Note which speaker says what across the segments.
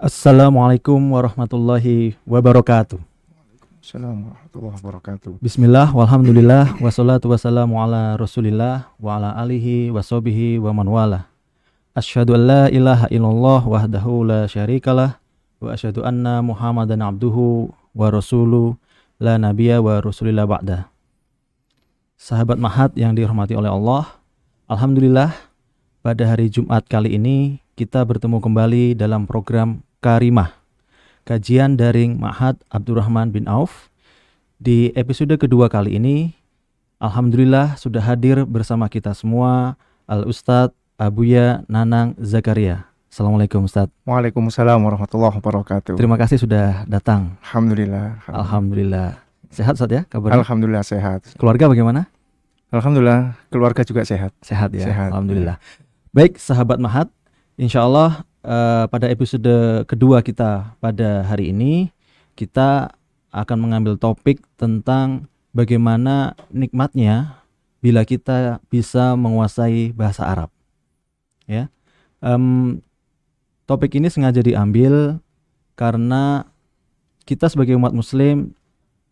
Speaker 1: Assalamualaikum warahmatullahi wabarakatuh.
Speaker 2: Assalamualaikum warahmatullahi wabarakatuh.
Speaker 1: Bismillah, walhamdulillah, wassalatu wassalamu ala rasulillah, wa ala alihi wa sahbihi wa man wala. Asyhadu an la ilaha illallah wahdahu la syarikalah, wa asyhadu anna muhammadan abduhu wa rasuluh, la nabiyya wa rasulillah ba'da. Sahabat Mahat yang dihormati oleh Allah, alhamdulillah pada hari Jumat kali ini kita bertemu kembali dalam program Karimah, kajian daring Ma'had Abdurrahman bin Auf. Di episode kedua kali ini, alhamdulillah sudah hadir bersama kita semua Al-Ustadz Abuya Nanang Zakaria. Assalamualaikum Ustadz.
Speaker 2: Waalaikumsalam warahmatullahi wabarakatuh.
Speaker 1: Terima kasih sudah datang.
Speaker 2: Alhamdulillah.
Speaker 1: Sehat Ustadz ya kabarnya?
Speaker 2: Alhamdulillah sehat.
Speaker 1: Keluarga bagaimana?
Speaker 2: Alhamdulillah keluarga juga sehat.
Speaker 1: Sehat ya,
Speaker 2: Sehat.
Speaker 1: alhamdulillah. Baik sahabat Mahat, insya Allah pada episode kedua kita pada hari ini kita akan mengambil topik tentang bagaimana nikmatnya bila kita bisa menguasai bahasa Arab. Ya, topik ini sengaja diambil karena kita sebagai umat Muslim,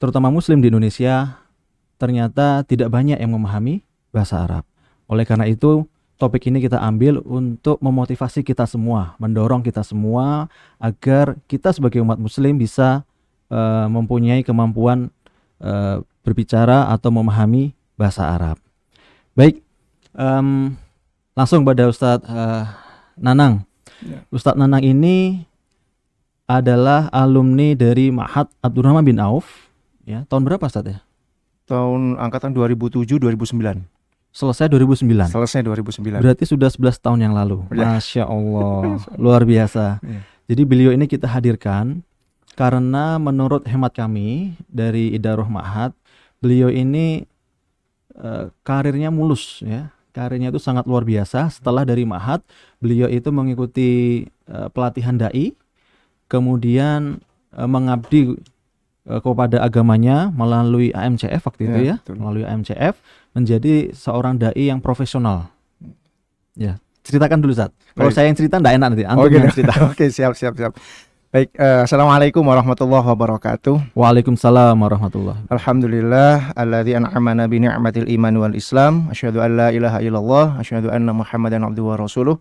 Speaker 1: terutama Muslim di Indonesia, ternyata tidak banyak yang memahami bahasa Arab. Oleh karena itu, topik ini kita ambil untuk memotivasi kita semua, mendorong kita semua agar kita sebagai umat Muslim bisa mempunyai kemampuan berbicara atau memahami bahasa Arab. Baik, langsung pada Ustadz Nanang.
Speaker 2: Ya.
Speaker 1: Ustadz Nanang ini adalah alumni dari Ma'had Abdurrahman bin Auf. Ya, tahun berapa Ustadz ya?
Speaker 2: Tahun angkatan 2007-2009.
Speaker 1: Selesai 2009.
Speaker 2: Selesai 2009.
Speaker 1: Berarti sudah 11 tahun yang lalu.
Speaker 2: Ya.
Speaker 1: Masya Allah, luar biasa.
Speaker 2: Ya.
Speaker 1: Jadi beliau ini kita hadirkan karena menurut hemat kami dari Idaroh Ma'had, beliau ini karirnya mulus ya. Karirnya itu sangat luar biasa. Setelah dari Ma'had, beliau itu mengikuti pelatihan dai, kemudian mengabdi kepada agamanya melalui AMCF waktu itu ya,
Speaker 2: betul.
Speaker 1: melalui AMCF menjadi seorang dai yang profesional. Ya, ceritakan dulu Ustaz. Kalau
Speaker 2: Baik.
Speaker 1: saya yang cerita enggak enak nanti, antum
Speaker 2: Oke,
Speaker 1: yang cerita.
Speaker 2: Oke, siap. Baik, assalamualaikum warahmatullahi wabarakatuh.
Speaker 1: Waalaikumsalam warahmatullahi.
Speaker 2: Alhamdulillah alladzi an'amana bi ni'matil iman wal Islam. Asyhadu an la ilaha illallah, asyhadu anna Muhammadan abduhu wa rasuluh.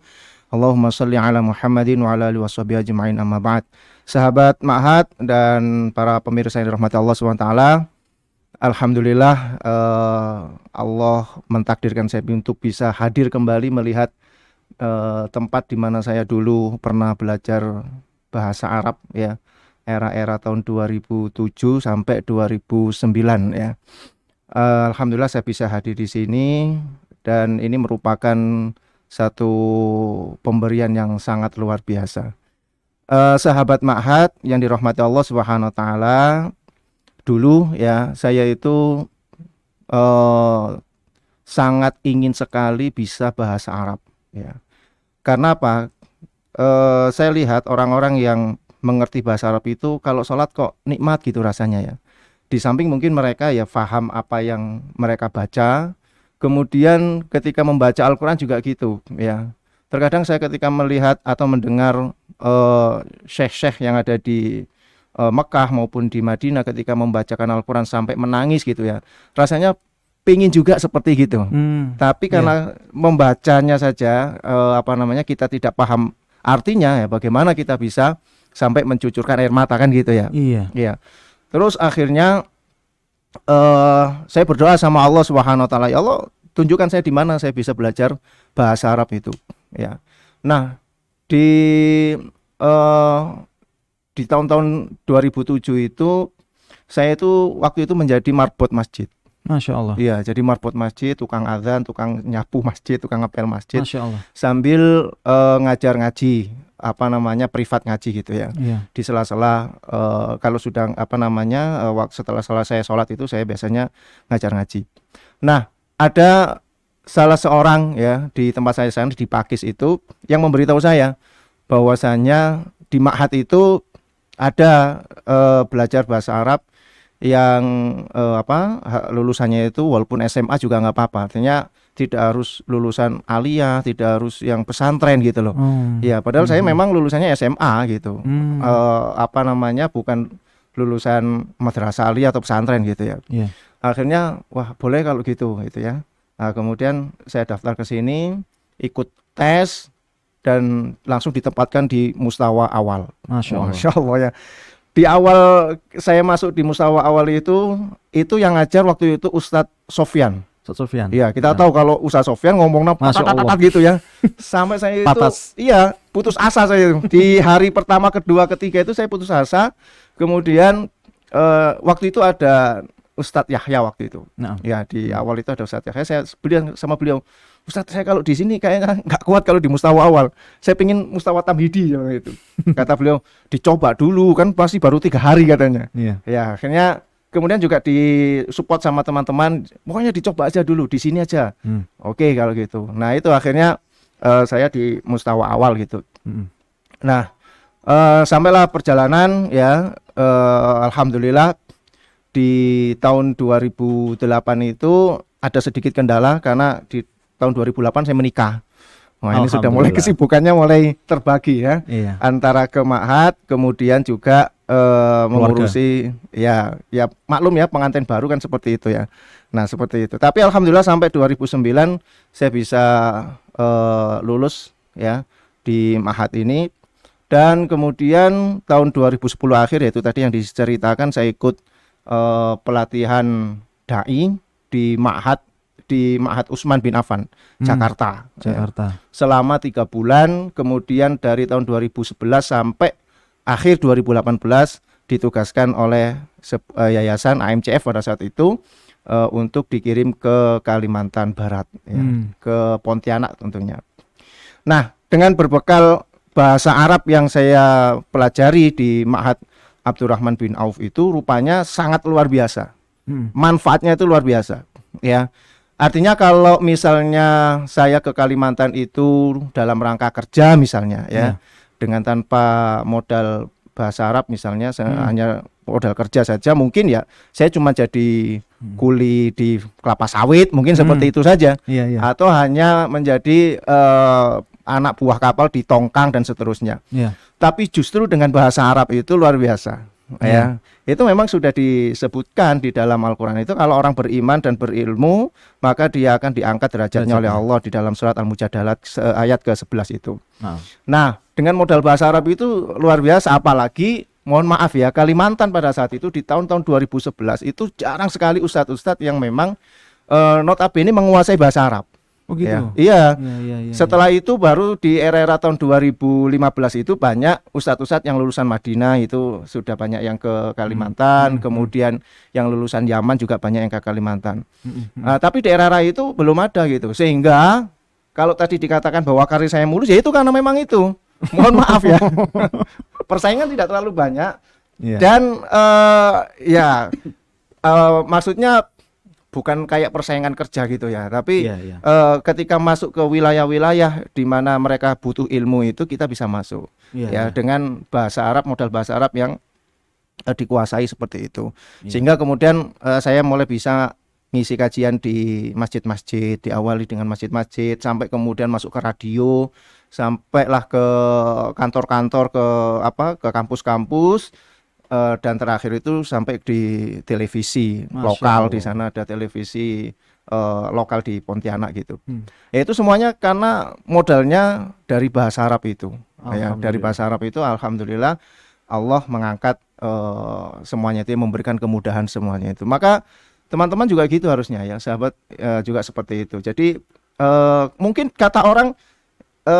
Speaker 2: Allahumma shalli ala Muhammadin wa ala alihi washabihi ajmain, amma ba'd. Sahabat Ma'had dan para pemirsa yang dirahmati Allah SWT, alhamdulillah Allah mentakdirkan saya untuk bisa hadir kembali melihat tempat di mana saya dulu pernah belajar bahasa Arab ya, era-era tahun 2007 sampai 2009 ya. Alhamdulillah saya bisa hadir di sini dan ini merupakan satu pemberian yang sangat luar biasa. Sahabat Ma'had yang dirahmati Allah Subhanahu wa taala, dulu ya saya itu sangat ingin sekali bisa bahasa Arab ya. Karena apa? Saya lihat orang-orang yang mengerti bahasa Arab itu kalau sholat kok nikmat gitu rasanya ya. Di samping mungkin mereka ya paham apa yang mereka baca. Kemudian ketika membaca Al-Quran juga gitu ya. Terkadang saya ketika melihat atau mendengar syekh-syekh yang ada di Mekah maupun di Madinah ketika membacakan Al-Quran sampai menangis gitu ya, rasanya pingin juga seperti gitu. Tapi karena membacanya saja kita tidak paham artinya ya, bagaimana kita bisa sampai mencucurkan air mata kan gitu ya.
Speaker 1: Iya.
Speaker 2: Terus akhirnya saya berdoa sama Allah Subhanahu wa taala, ya Allah, tunjukkan saya di mana saya bisa belajar bahasa Arab itu ya. Nah, di tahun-tahun 2007 itu saya itu waktu itu menjadi marbot masjid.
Speaker 1: Masya Allah.
Speaker 2: Iya, jadi marbot masjid, tukang azan, tukang nyapu masjid, tukang ngepel masjid.
Speaker 1: Masya Allah.
Speaker 2: Sambil ngajar ngaji, privat ngaji gitu ya.
Speaker 1: Iya.
Speaker 2: Di sela-sela kalau sudah setelah selesai sholat itu saya biasanya ngajar ngaji. Nah, ada salah seorang ya di tempat saya sana di Pakis itu yang memberitahu saya bahwasanya di Ma'had itu ada belajar bahasa Arab yang lulusannya itu walaupun SMA juga nggak apa-apa, artinya tidak harus lulusan aliyah, tidak harus yang pesantren gitu loh.
Speaker 1: Oh.
Speaker 2: Ya, padahal saya memang lulusannya SMA gitu.
Speaker 1: Hmm.
Speaker 2: Apa namanya, bukan lulusan madrasah aliyah atau pesantren gitu ya.
Speaker 1: Iya.
Speaker 2: Akhirnya wah boleh kalau gitu ya. Nah, kemudian saya daftar ke sini, ikut tes dan langsung ditempatkan di mustawa awal.
Speaker 1: Masya Allah.
Speaker 2: Masya Allah ya. Di awal saya masuk di mustawa awal itu yang ngajar waktu itu Ustadz Sofyan.
Speaker 1: Ustaz Sofyan.
Speaker 2: Iya, kita tahu kalau Ustadz Sofyan ngomongnya
Speaker 1: Masya Allah.
Speaker 2: patat gitu ya. Sampai saya itu
Speaker 1: Patas.
Speaker 2: iya, putus asa saya itu. Di hari pertama, kedua, ketiga itu saya putus asa. Kemudian waktu itu ada Ustadz Yahya waktu itu.
Speaker 1: Nah.
Speaker 2: Ya, di awal itu ada Ustadz Yahya. Saya bilang sama beliau, Ustadz, saya kalau di sini kayaknya nggak kuat kalau di mustawa awal. Saya pengen mustawa tamhidi itu. Kata beliau, dicoba dulu kan pasti baru 3 hari katanya.
Speaker 1: Iya.
Speaker 2: Ya, akhirnya kemudian juga disupport sama teman-teman, pokoknya dicoba aja dulu di sini aja. Oke kalau gitu. Nah itu akhirnya saya di mustawa awal gitu. Nah sampailah perjalanan ya, alhamdulillah di tahun 2008 itu ada sedikit kendala karena di tahun 2008 saya menikah. Wah ini sudah mulai kesibukannya mulai terbagi ya,
Speaker 1: iya.
Speaker 2: antara ke ma'had, kemudian juga mengurusi ya maklum ya pengantin baru kan seperti itu ya. Nah seperti itu. Tapi alhamdulillah sampai 2009 saya bisa lulus ya di ma'had ini, dan kemudian tahun 2010 akhir yaitu tadi yang diceritakan saya ikut pelatihan dai di ma'had Utsman bin Affan Jakarta. Ya. Selama 3 bulan, kemudian dari tahun 2011 sampai akhir 2018 ditugaskan oleh yayasan AMCF pada saat itu untuk dikirim ke Kalimantan Barat ya, ke Pontianak tentunya. Nah, dengan berbekal bahasa Arab yang saya pelajari di Ma'had Abdurrahman bin Auf itu rupanya sangat luar biasa. Manfaatnya itu luar biasa ya. Artinya kalau misalnya saya ke Kalimantan itu dalam rangka kerja misalnya ya, dengan tanpa modal bahasa Arab misalnya, saya hanya modal kerja saja, mungkin ya saya cuma jadi kuli di kelapa sawit mungkin seperti itu saja. Atau hanya menjadi anak buah kapal di tongkang dan seterusnya. Tapi justru dengan bahasa Arab itu luar biasa. Ya, itu memang sudah disebutkan di dalam Al-Quran itu kalau orang beriman dan berilmu maka dia akan diangkat derajatnya oleh Allah di dalam surat Al-Mujadalah ayat ke-11 itu. Nah, dengan modal bahasa Arab itu luar biasa, apalagi mohon maaf ya, Kalimantan pada saat itu di tahun-tahun 2011 itu jarang sekali ustadz-ustadz yang memang notabene menguasai bahasa Arab.
Speaker 1: Oh gitu.
Speaker 2: Ya, iya. Setelah itu baru di era-era tahun 2015 itu banyak ustadz-ustadz yang lulusan Madinah itu sudah banyak yang ke Kalimantan, kemudian yang lulusan Yaman juga banyak yang ke Kalimantan. Tapi di era-era itu belum ada gitu. Sehingga kalau tadi dikatakan bahwa karir saya mulus, ya itu karena memang itu. Mohon maaf ya. Persaingan tidak terlalu banyak. Dan maksudnya bukan kayak persaingan kerja gitu ya, tapi ketika masuk ke wilayah-wilayah di mana mereka butuh ilmu itu kita bisa masuk dengan bahasa Arab, modal bahasa Arab yang dikuasai seperti itu. Sehingga kemudian saya mulai bisa ngisi kajian di masjid-masjid, diawali dengan masjid-masjid sampai kemudian masuk ke radio, sampailah ke kantor-kantor, ke kampus-kampus. Dan terakhir itu sampai di televisi lokal. Di sana ada televisi lokal di Pontianak gitu. Itu semuanya karena modalnya dari bahasa Arab itu. Ya, dari bahasa Arab itu alhamdulillah Allah mengangkat semuanya itu, memberikan kemudahan semuanya itu. Maka teman-teman juga gitu harusnya ya, sahabat juga seperti itu. Jadi mungkin kata orang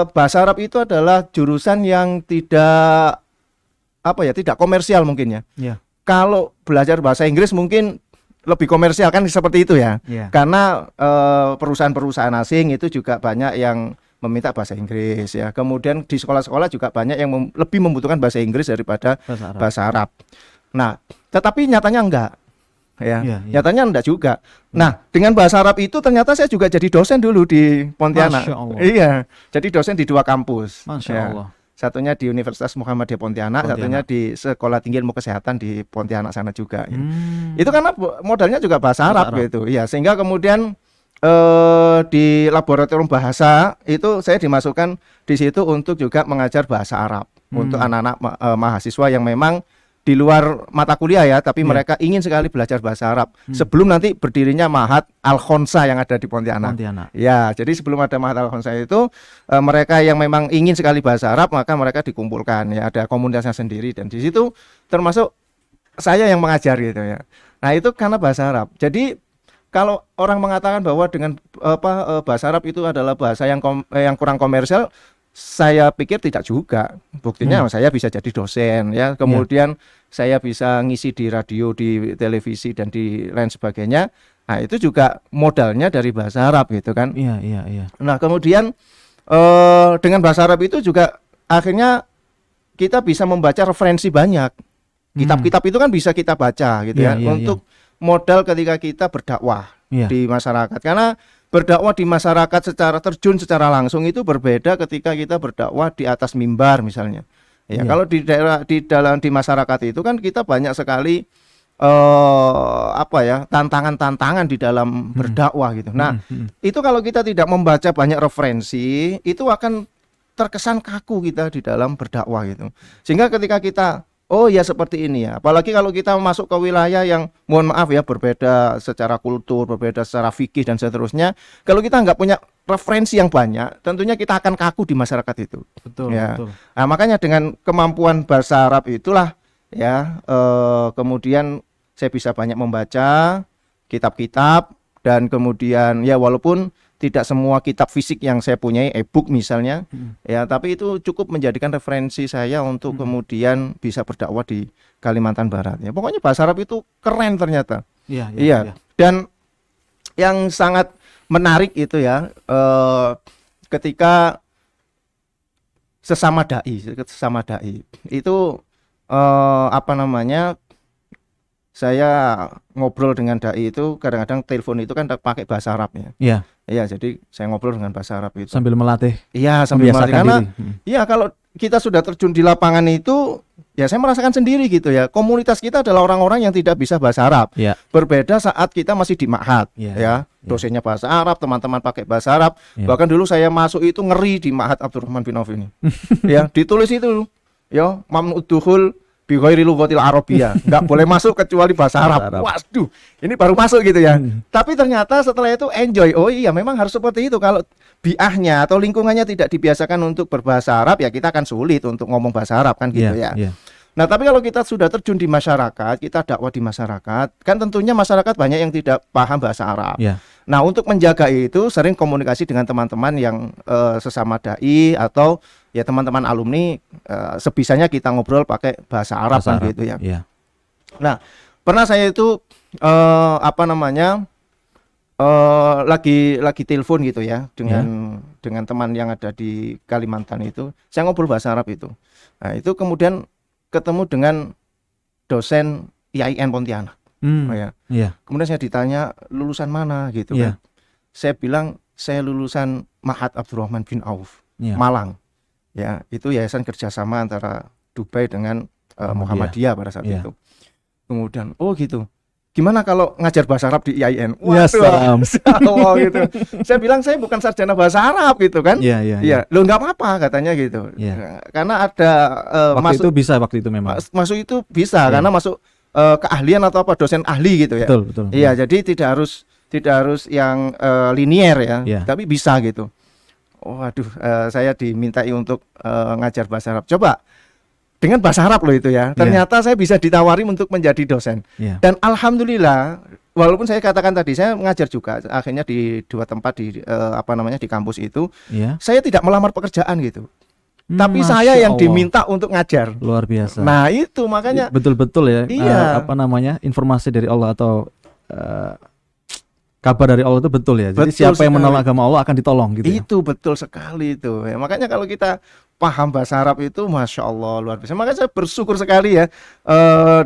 Speaker 2: bahasa Arab itu adalah jurusan yang tidak komersial mungkin ya. Kalau belajar bahasa Inggris mungkin lebih komersial kan seperti itu ya. Karena perusahaan-perusahaan asing itu juga banyak yang meminta bahasa Inggris ya. Kemudian di sekolah-sekolah juga banyak yang lebih membutuhkan bahasa Inggris daripada bahasa Arab. Nah, tetapi nyatanya enggak. Nyatanya enggak juga. Nah, dengan bahasa Arab itu ternyata saya juga jadi dosen dulu di Pontianak. Iya, jadi dosen di 2 kampus.
Speaker 1: Masya Allah.
Speaker 2: Satunya di Universitas Muhammadiyah Pontianak, satunya di Sekolah Tinggi Ilmu Kesehatan di Pontianak sana juga. Itu karena modalnya juga bahasa Arab gitu. Iya, sehingga kemudian di laboratorium bahasa itu saya dimasukkan di situ untuk juga mengajar bahasa Arab untuk anak-anak mahasiswa yang memang di luar mata kuliah ya, tapi mereka ingin sekali belajar bahasa Arab sebelum nanti berdirinya Ma'had Al-Khonsa yang ada di Pontianak. Ya, jadi sebelum ada Ma'had Al-Khonsa itu mereka yang memang ingin sekali bahasa Arab maka mereka dikumpulkan ya, ada komunitasnya sendiri dan di situ termasuk saya yang mengajar gitu ya. Nah, itu karena bahasa Arab. Jadi kalau orang mengatakan bahwa dengan bahasa Arab itu adalah bahasa yang kurang komersial, saya pikir tidak juga. Buktinya saya bisa jadi dosen ya, kemudian saya bisa ngisi di radio, di televisi dan di lain sebagainya. Nah, itu juga modalnya dari bahasa Arab gitu kan.
Speaker 1: Iya.
Speaker 2: Nah, kemudian dengan bahasa Arab itu juga akhirnya kita bisa membaca referensi banyak. Kitab-kitab itu kan bisa kita baca gitu ya, untuk modal ketika kita berdakwah di masyarakat. Karena berdakwah di masyarakat secara terjun secara langsung itu berbeda ketika kita berdakwah di atas mimbar misalnya. Ya, kalau di daerah di masyarakat itu kan kita banyak sekali tantangan-tantangan di dalam berdakwah gitu. Nah, itu kalau kita tidak membaca banyak referensi, itu akan terkesan kaku kita di dalam berdakwah gitu. Sehingga ketika kita oh ya seperti ini ya. Apalagi kalau kita masuk ke wilayah yang mohon maaf ya berbeda secara kultur, berbeda secara fikih dan seterusnya. Kalau kita nggak punya referensi yang banyak, tentunya kita akan kaku di masyarakat itu.
Speaker 1: Betul.
Speaker 2: Ya. Nah, makanya dengan kemampuan bahasa Arab itulah ya kemudian saya bisa banyak membaca kitab-kitab dan kemudian ya walaupun tidak semua kitab fisik yang saya punyai e-book misalnya ya, tapi itu cukup menjadikan referensi saya untuk kemudian bisa berdakwah di Kalimantan Barat ya. Pokoknya bahasa Arab itu keren ternyata. Iya. Dan yang sangat menarik itu ya ketika sesama dai itu saya ngobrol dengan dai itu kadang-kadang telepon itu kan pakai bahasa Arab ya. Iya, jadi saya ngobrol dengan bahasa Arab itu
Speaker 1: sambil melatih.
Speaker 2: Iya, sambil melatih karena iya kalau kita sudah terjun di lapangan itu ya saya merasakan sendiri gitu ya. Komunitas kita adalah orang-orang yang tidak bisa bahasa Arab. Berbeda saat kita masih di Ma'had ya. Dosennya bahasa Arab, teman-teman pakai bahasa Arab. Bahkan dulu saya masuk itu ngeri di Ma'had Abdurrahman bin Auf ini. Ya, ditulis itu ya mamnu dukhul bi ghairi lughatil arabiyyah, enggak boleh masuk kecuali bahasa Arab. Waduh, ini baru masuk gitu ya. Tapi ternyata setelah itu enjoy. Oh iya, memang harus seperti itu. Kalau biahnya atau lingkungannya tidak dibiasakan untuk berbahasa Arab, ya kita akan sulit untuk ngomong bahasa Arab kan gitu ya. Nah, tapi kalau kita sudah terjun di masyarakat, kita dakwah di masyarakat, kan tentunya masyarakat banyak yang tidak paham bahasa Arab. Nah, untuk menjaga itu sering komunikasi dengan teman-teman yang sesama dai atau ya teman-teman alumni, sebisanya kita ngobrol pakai bahasa Arab kan gitu ya. Nah, pernah saya itu lagi telepon gitu ya dengan teman yang ada di Kalimantan itu, saya ngobrol bahasa Arab itu. Nah, itu kemudian ketemu dengan dosen IAIN Pontianak. Kemudian saya ditanya lulusan mana gitu kan. Saya bilang saya lulusan Ma'had Abdurrahman bin Auf, Malang. Ya, itu yayasan kerjasama antara Dubai dengan Muhammadiyah pada saat itu. Kemudian, oh gitu. Gimana kalau ngajar bahasa Arab di IAIN? Waduh, gitu. Saya bilang saya bukan sarjana bahasa Arab gitu kan. Iya. Loh nggak apa-apa katanya gitu. Karena ada
Speaker 1: waktu itu memang.
Speaker 2: Masuk itu bisa karena masuk keahlian atau apa dosen ahli gitu ya.
Speaker 1: Betul.
Speaker 2: Iya, jadi tidak harus yang linier ya, tapi bisa gitu. Waduh, saya dimintai untuk ngajar bahasa Arab. Coba dengan bahasa Arab loh itu ya. Ternyata saya bisa ditawari untuk menjadi dosen. Dan alhamdulillah, walaupun saya katakan tadi saya mengajar juga, akhirnya di 2 tempat di di kampus itu, saya tidak melamar pekerjaan gitu. Tapi saya yang diminta untuk ngajar.
Speaker 1: Luar biasa.
Speaker 2: Nah, itu makanya
Speaker 1: betul-betul ya. Informasi dari Allah atau kabar dari Allah itu betul ya. Jadi betul siapa sekali. Yang menolong agama Allah akan ditolong gitu.
Speaker 2: Itu ya? Betul sekali itu. Ya, makanya kalau kita paham bahasa Arab itu Masya Allah luar biasa. Makanya saya bersyukur sekali ya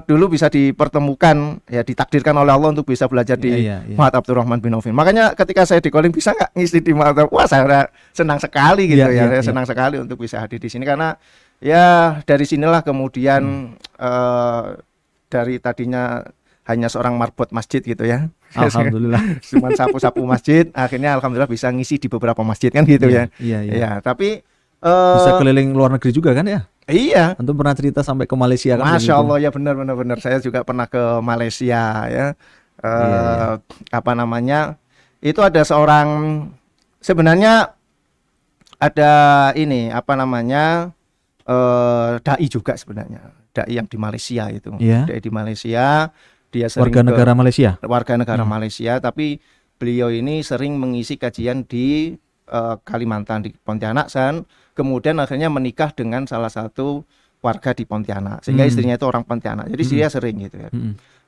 Speaker 2: dulu bisa dipertemukan ya, ditakdirkan oleh Allah untuk bisa belajar di Ma'had Abdurrahman bin Auf. Makanya ketika saya di calling bisa nggak ngisi di Ma'had, wah saya senang sekali gitu saya senang sekali untuk bisa hadir di sini karena ya dari sinilah kemudian dari tadinya hanya seorang marbot masjid gitu ya.
Speaker 1: Alhamdulillah.
Speaker 2: Cuman sapu-sapu masjid, akhirnya alhamdulillah bisa ngisi di beberapa masjid kan gitu
Speaker 1: Iya,
Speaker 2: ya.
Speaker 1: iya, iya.
Speaker 2: Ya, tapi
Speaker 1: Bisa keliling luar negeri juga kan ya?
Speaker 2: iya,
Speaker 1: Antum pernah cerita sampai ke Malaysia kan
Speaker 2: Masya
Speaker 1: begitu?
Speaker 2: Allah ya benar. Saya juga pernah ke Malaysia ya.
Speaker 1: Iya, iya.
Speaker 2: Apa namanya? Itu ada seorang, sebenarnya ada ini apa namanya, dai juga sebenarnya, dai yang di Malaysia itu,
Speaker 1: Iya.
Speaker 2: dai di Malaysia, dia sering
Speaker 1: Warga negara Malaysia.
Speaker 2: warga negara Malaysia, tapi beliau ini sering mengisi kajian di Kalimantan, di Pontianak, dan kemudian akhirnya menikah dengan salah satu warga di Pontianak, sehingga istrinya itu orang Pontianak, jadi dia sering gitu ya.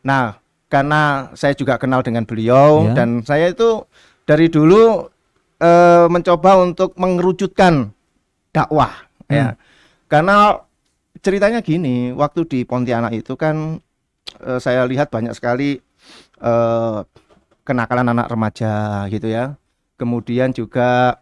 Speaker 2: Nah, karena saya juga kenal dengan beliau,
Speaker 1: Iya.
Speaker 2: dan saya itu dari dulu mencoba untuk mengerucutkan dakwah ya. Karena ceritanya gini, waktu di Pontianak itu kan saya lihat banyak sekali kenakalan anak remaja gitu ya. Kemudian juga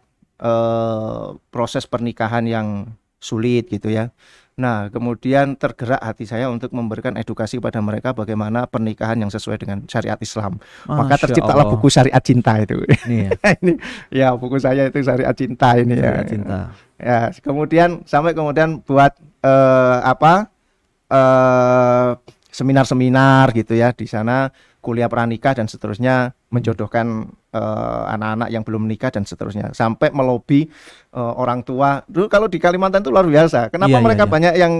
Speaker 2: proses pernikahan yang sulit gitu ya. Nah, kemudian tergerak hati saya untuk memberikan edukasi kepada mereka bagaimana pernikahan yang sesuai dengan syariat Islam. Maka
Speaker 1: Masya
Speaker 2: terciptalah
Speaker 1: Allah.
Speaker 2: buku Syariat Cinta itu.
Speaker 1: Nih,
Speaker 2: Ini ya buku saya itu Syariat Cinta ini ya.
Speaker 1: Syariat Cinta.
Speaker 2: Ya, kemudian kemudian buat seminar-seminar gitu ya di sana, kuliah pranikah dan seterusnya, menjodohkan anak-anak yang belum menikah dan seterusnya, sampai melobi orang tua. Dulu kalau di Kalimantan itu luar biasa. Kenapa
Speaker 1: Iya,
Speaker 2: mereka
Speaker 1: iya.
Speaker 2: banyak yang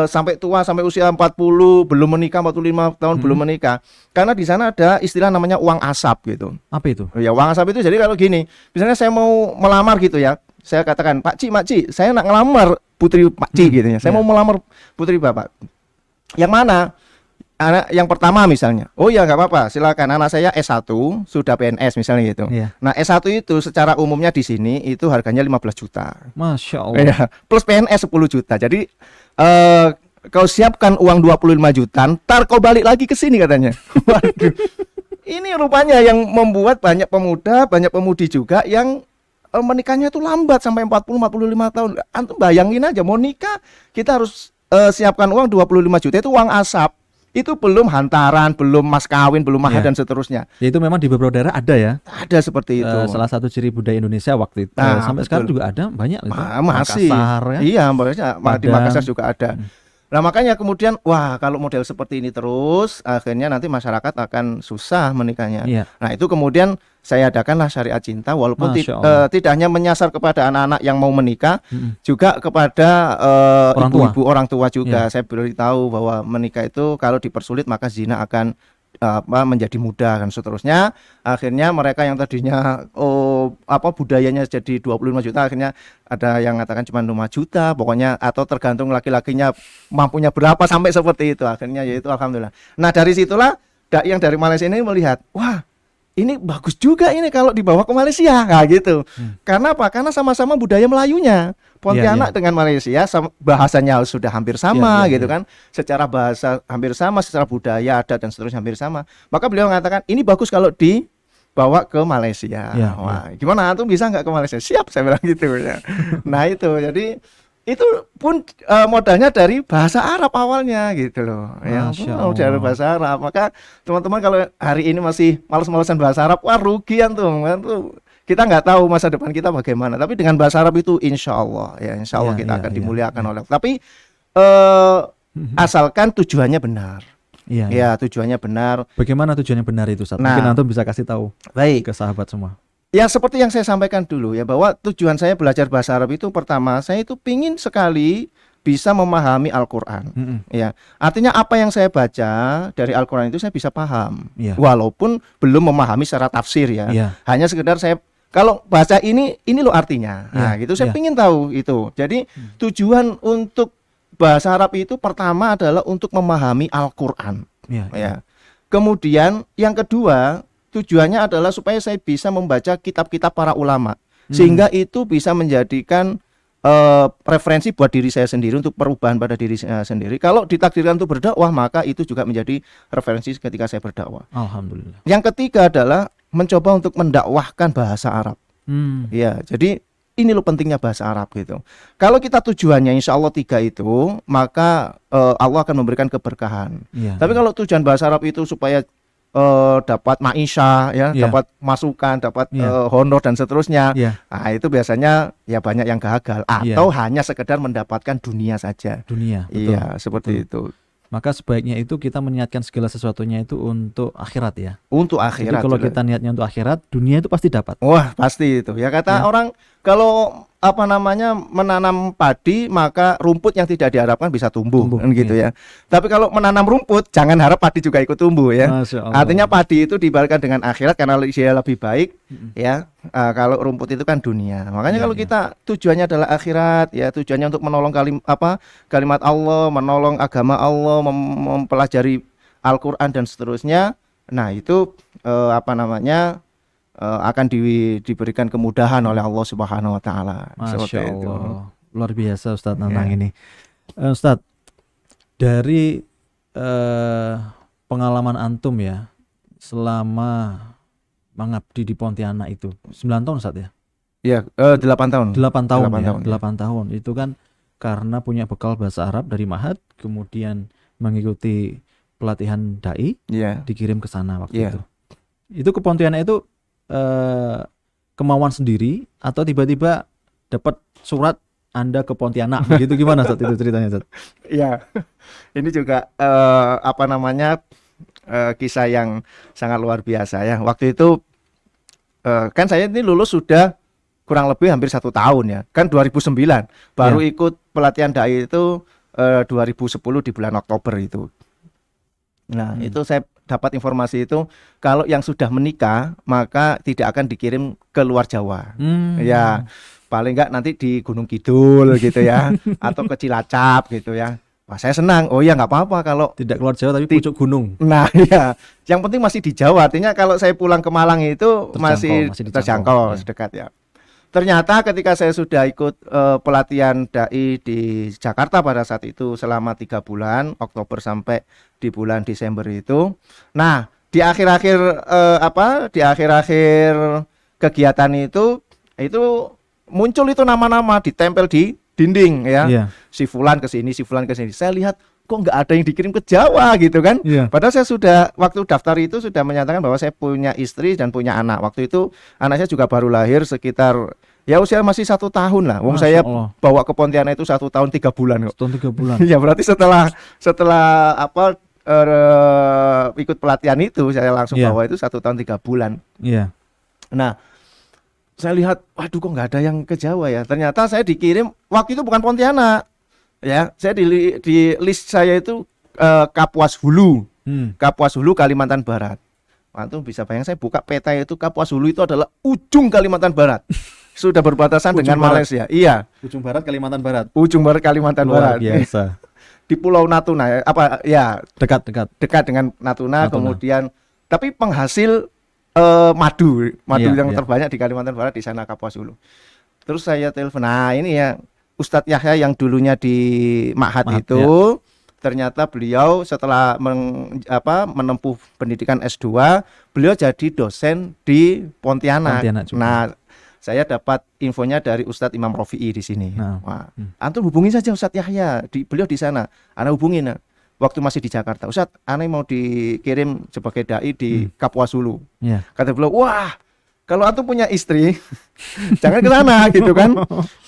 Speaker 2: sampai tua, sampai usia 40 belum menikah, 45 tahun belum menikah? Karena di sana ada istilah namanya uang asap gitu.
Speaker 1: Apa itu?
Speaker 2: Ya, uang asap itu jadi kalau gini, misalnya saya mau melamar gitu ya, saya katakan, Pak Ci, saya nak ngelamar putri Pak Ci gitu ya. Saya mau melamar putri Bapak. Yang mana? Anak yang pertama misalnya. Oh ya, nggak apa-apa, silakan, anak saya S1 sudah PNS misalnya gitu.
Speaker 1: Iya.
Speaker 2: Nah, S1 itu secara umumnya di sini itu harganya 15 juta.
Speaker 1: Masya Allah.
Speaker 2: Ya, plus PNS 10 juta. Jadi kau siapkan uang 25 juta, ntar kau balik lagi ke sini katanya. Waduh. Ini rupanya yang membuat banyak pemuda, banyak pemudi juga yang menikahnya itu lambat sampai 40-45 tahun. Antum bayangin aja, mau nikah kita harus siapkan uang 25 juta, itu uang asap. Itu belum hantaran, belum mas kawin, belum mahar dan seterusnya.
Speaker 1: Ya, itu memang di beberapa daerah ada ya.
Speaker 2: Ada seperti itu.
Speaker 1: Salah satu ciri budaya Indonesia waktu itu.
Speaker 2: Nah,
Speaker 1: Sampai
Speaker 2: betul.
Speaker 1: sekarang juga ada banyak itu.
Speaker 2: Masih.
Speaker 1: Makassar ya.
Speaker 2: Iya, makanya di
Speaker 1: Padang.
Speaker 2: Makassar juga ada. Nah, makanya kemudian wah, kalau model seperti ini terus, akhirnya nanti masyarakat akan susah menikahnya.
Speaker 1: Iya.
Speaker 2: Nah, itu kemudian saya adakanlah Syariat Cinta, walaupun
Speaker 1: Masya Allah.
Speaker 2: tidak hanya menyasar kepada anak-anak yang mau menikah, juga kepada
Speaker 1: Orang tua.
Speaker 2: ibu-ibu orang tua juga.
Speaker 1: Iya.
Speaker 2: Saya beritahu bahwa menikah itu kalau dipersulit maka zina akan menjadi mudah dan seterusnya. Akhirnya mereka yang tadinya budayanya jadi 25 juta, akhirnya ada yang mengatakan cuma 5 juta pokoknya, atau tergantung laki-lakinya mampunya berapa sampai seperti itu. Akhirnya yaitu alhamdulillah. Nah, dari situlah yang dari Malaysia ini melihat, wah, ini bagus juga ini kalau dibawa ke Malaysia. Nah, gitu. Karena apa? Karena sama-sama budaya Melayunya. Pontianak dengan Malaysia bahasanya sudah hampir sama gitu kan. Secara bahasa hampir sama, secara budaya, adat dan seterusnya hampir sama. Maka beliau mengatakan ini bagus kalau dibawa ke Malaysia. Wah, gimana, antum bisa nggak ke Malaysia? Siap, saya bilang gitu ya. Nah, itu jadi itu pun modalnya dari bahasa Arab awalnya gitu loh. Ya, dari bahasa Arab. Maka teman-teman kalau hari ini masih malas-malasan bahasa Arab, wah rugi antum. Kita nggak tahu masa depan kita bagaimana. Tapi dengan bahasa Arab itu insya Allah kita akan dimuliakan oleh. Tapi asalkan tujuannya benar.
Speaker 1: Iya.
Speaker 2: Ya, tujuannya benar.
Speaker 1: Bagaimana tujuannya benar itu, Ustaz?
Speaker 2: Nah,
Speaker 1: mungkin antum bisa kasih tahu
Speaker 2: baik
Speaker 1: ke sahabat semua.
Speaker 2: Ya, seperti yang saya sampaikan dulu ya, bahwa tujuan saya belajar bahasa Arab itu pertama, saya itu pingin sekali bisa memahami Al-Quran. Ya, artinya apa yang saya baca dari Al-Quran itu saya bisa paham, walaupun belum memahami secara tafsir ya. Hanya sekedar saya kalau baca ini loh artinya. Nah, gitu saya pingin tahu itu. Jadi tujuan untuk bahasa Arab itu pertama adalah untuk memahami Al-Quran. Ya. Kemudian yang kedua, tujuannya adalah supaya saya bisa membaca kitab-kitab para ulama, sehingga itu bisa menjadikan referensi buat diri saya sendiri untuk perubahan pada diri saya sendiri. Kalau ditakdirkan untuk berdakwah, maka itu juga menjadi referensi ketika saya berdakwah.
Speaker 1: Alhamdulillah.
Speaker 2: Yang ketiga adalah mencoba untuk mendakwahkan bahasa Arab. Ya, jadi ini loh pentingnya bahasa Arab gitu. Kalau kita tujuannya insya Allah 3 itu, maka Allah akan memberikan keberkahan.
Speaker 1: Iya,
Speaker 2: Tapi
Speaker 1: iya.
Speaker 2: kalau tujuan bahasa Arab itu supaya dapat maisha ya,
Speaker 1: Iya.
Speaker 2: dapat masukan, dapat
Speaker 1: Iya.
Speaker 2: honor dan seterusnya.
Speaker 1: Iya,
Speaker 2: Nah, itu biasanya ya banyak yang gagal atau hanya sekedar mendapatkan dunia saja.
Speaker 1: dunia, betul.
Speaker 2: Iya, seperti itu.
Speaker 1: Maka sebaiknya itu kita meniatkan segala sesuatunya itu untuk akhirat ya.
Speaker 2: Untuk
Speaker 1: Jadi
Speaker 2: akhirat.
Speaker 1: kalau
Speaker 2: juga.
Speaker 1: kita niatnya untuk akhirat, dunia itu pasti dapat.
Speaker 2: Wah, pasti itu. Ya kata
Speaker 1: Ya.
Speaker 2: orang kalau menanam padi maka rumput yang tidak diharapkan bisa tumbuh, kan gitu ya. Tapi kalau menanam rumput jangan harap padi juga ikut tumbuh ya.
Speaker 1: Masya Allah.
Speaker 2: Artinya padi itu diibaratkan dengan akhirat karena dia lebih baik ya. Kalau rumput itu kan dunia. Makanya
Speaker 1: Ya,
Speaker 2: kalau
Speaker 1: ya.
Speaker 2: kita tujuannya adalah akhirat ya, tujuannya untuk menolong kalimat Allah, menolong agama Allah, mempelajari Al-Qur'an dan seterusnya. Nah, itu akan diberikan kemudahan oleh Allah Subhanahu wa taala. Seperti
Speaker 1: Masya
Speaker 2: itu.
Speaker 1: Allah. Luar biasa Ustadz tentang
Speaker 2: Ya.
Speaker 1: ini. Ustadz, dari pengalaman antum ya selama mengabdi di Pontianak itu 9 tahun Ustadz ya?
Speaker 2: Ya, 8 tahun.
Speaker 1: 8 tahun
Speaker 2: 8
Speaker 1: ya,
Speaker 2: tahun, ya.
Speaker 1: 8 tahun. Itu kan karena punya bekal bahasa Arab dari Ma'had, kemudian mengikuti pelatihan dai,
Speaker 2: Iya.
Speaker 1: dikirim ke sana waktu
Speaker 2: Iya.
Speaker 1: itu. Itu ke Pontianak itu kemauan sendiri atau tiba-tiba dapat surat Anda ke Pontianak begitu, gimana Ustadz itu ceritanya Ustadz?
Speaker 2: Iya. Ini juga kisah yang sangat luar biasa ya. Waktu itu kan saya ini lulus sudah kurang lebih hampir 1 tahun ya. Kan 2009 baru ikut pelatihan dai itu 2010 di bulan Oktober itu. Nah, itu saya dapat informasi itu kalau yang sudah menikah maka tidak akan dikirim ke luar Jawa. Ya, paling enggak nanti di Gunung Kidul gitu ya atau ke Cilacap gitu ya. Wah, saya senang. Oh ya, nggak apa-apa kalau
Speaker 1: Tidak keluar Jawa tapi pucuk gunung.
Speaker 2: Nah, ya, yang penting masih di Jawa. Artinya kalau saya pulang ke Malang itu masih terjangkau,
Speaker 1: ya.
Speaker 2: sedekat ya. Ternyata ketika saya sudah ikut pelatihan dai di Jakarta pada saat itu selama 3 bulan, Oktober sampai di bulan Desember itu. Nah, di akhir-akhir kegiatan itu muncul itu nama-nama ditempel di dinding ya.
Speaker 1: Iya.
Speaker 2: Si fulan ke sini, si fulan ke sini. Saya lihat kok nggak ada yang dikirim ke Jawa gitu kan.
Speaker 1: Iya.
Speaker 2: Padahal saya sudah waktu daftar itu sudah menyatakan bahwa saya punya istri dan punya anak. Waktu itu anak saya juga baru lahir sekitar ya usia masih 1 tahun lah. Wong saya bawa ke Pontianak itu 1 tahun 3 bulan kok.
Speaker 1: 1 tahun 3 bulan.
Speaker 2: Ya berarti setelah ikut pelatihan itu saya langsung bawa itu 1 tahun 3 bulan.
Speaker 1: Iya.
Speaker 2: Nah, saya lihat, waduh kok nggak ada yang ke Jawa ya. Ternyata saya dikirim waktu itu bukan Pontianak. Ya, saya di list saya itu Kapuas Hulu. Kapuas Hulu Kalimantan Barat. Antum bisa bayangkan saya buka peta itu Kapuas Hulu itu adalah ujung Kalimantan Barat. Sudah berbatasan dengan Malaysia. Iya.
Speaker 1: Ujung barat Kalimantan Barat.
Speaker 2: Ujung barat Kalimantan
Speaker 1: Luar
Speaker 2: Barat.
Speaker 1: biasa.
Speaker 2: Di Pulau Natuna dekat dengan Natuna. Kemudian tapi penghasil madu yang terbanyak di Kalimantan Barat di sana Kapuas Hulu. Terus saya telepon, nah ini ya Ustadz Yahya yang dulunya di Ma'had itu ya. Ternyata beliau setelah menempuh pendidikan S2 beliau jadi dosen di Pontianak. Nah, saya dapat infonya dari Ustadz Imam Rofi'i di sini. Wah, antum hubungin saja Ustadz Yahya, beliau di sana. Ana hubungin. Waktu masih di Jakarta, Ustadz, aneh mau dikirim sebagai dai di Kapuas Hulu. Kata beliau, wah, kalau antum punya istri, jangan ke sana gitu kan.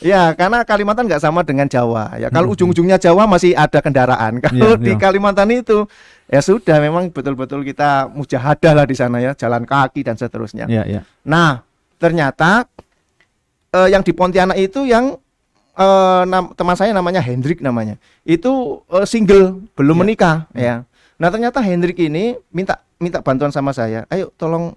Speaker 2: Ya, karena Kalimantan nggak sama dengan Jawa. Ya, kalau ujung-ujungnya Jawa masih ada kendaraan. Kalau di Kalimantan itu, ya sudah, memang betul-betul kita mujahadah lah di sana ya, jalan kaki dan seterusnya. Nah, ternyata yang di Pontianak itu yang teman saya namanya Hendrik namanya. Itu single, belum menikah ya. Nah, ternyata Hendrik ini minta bantuan sama saya. Ayo tolong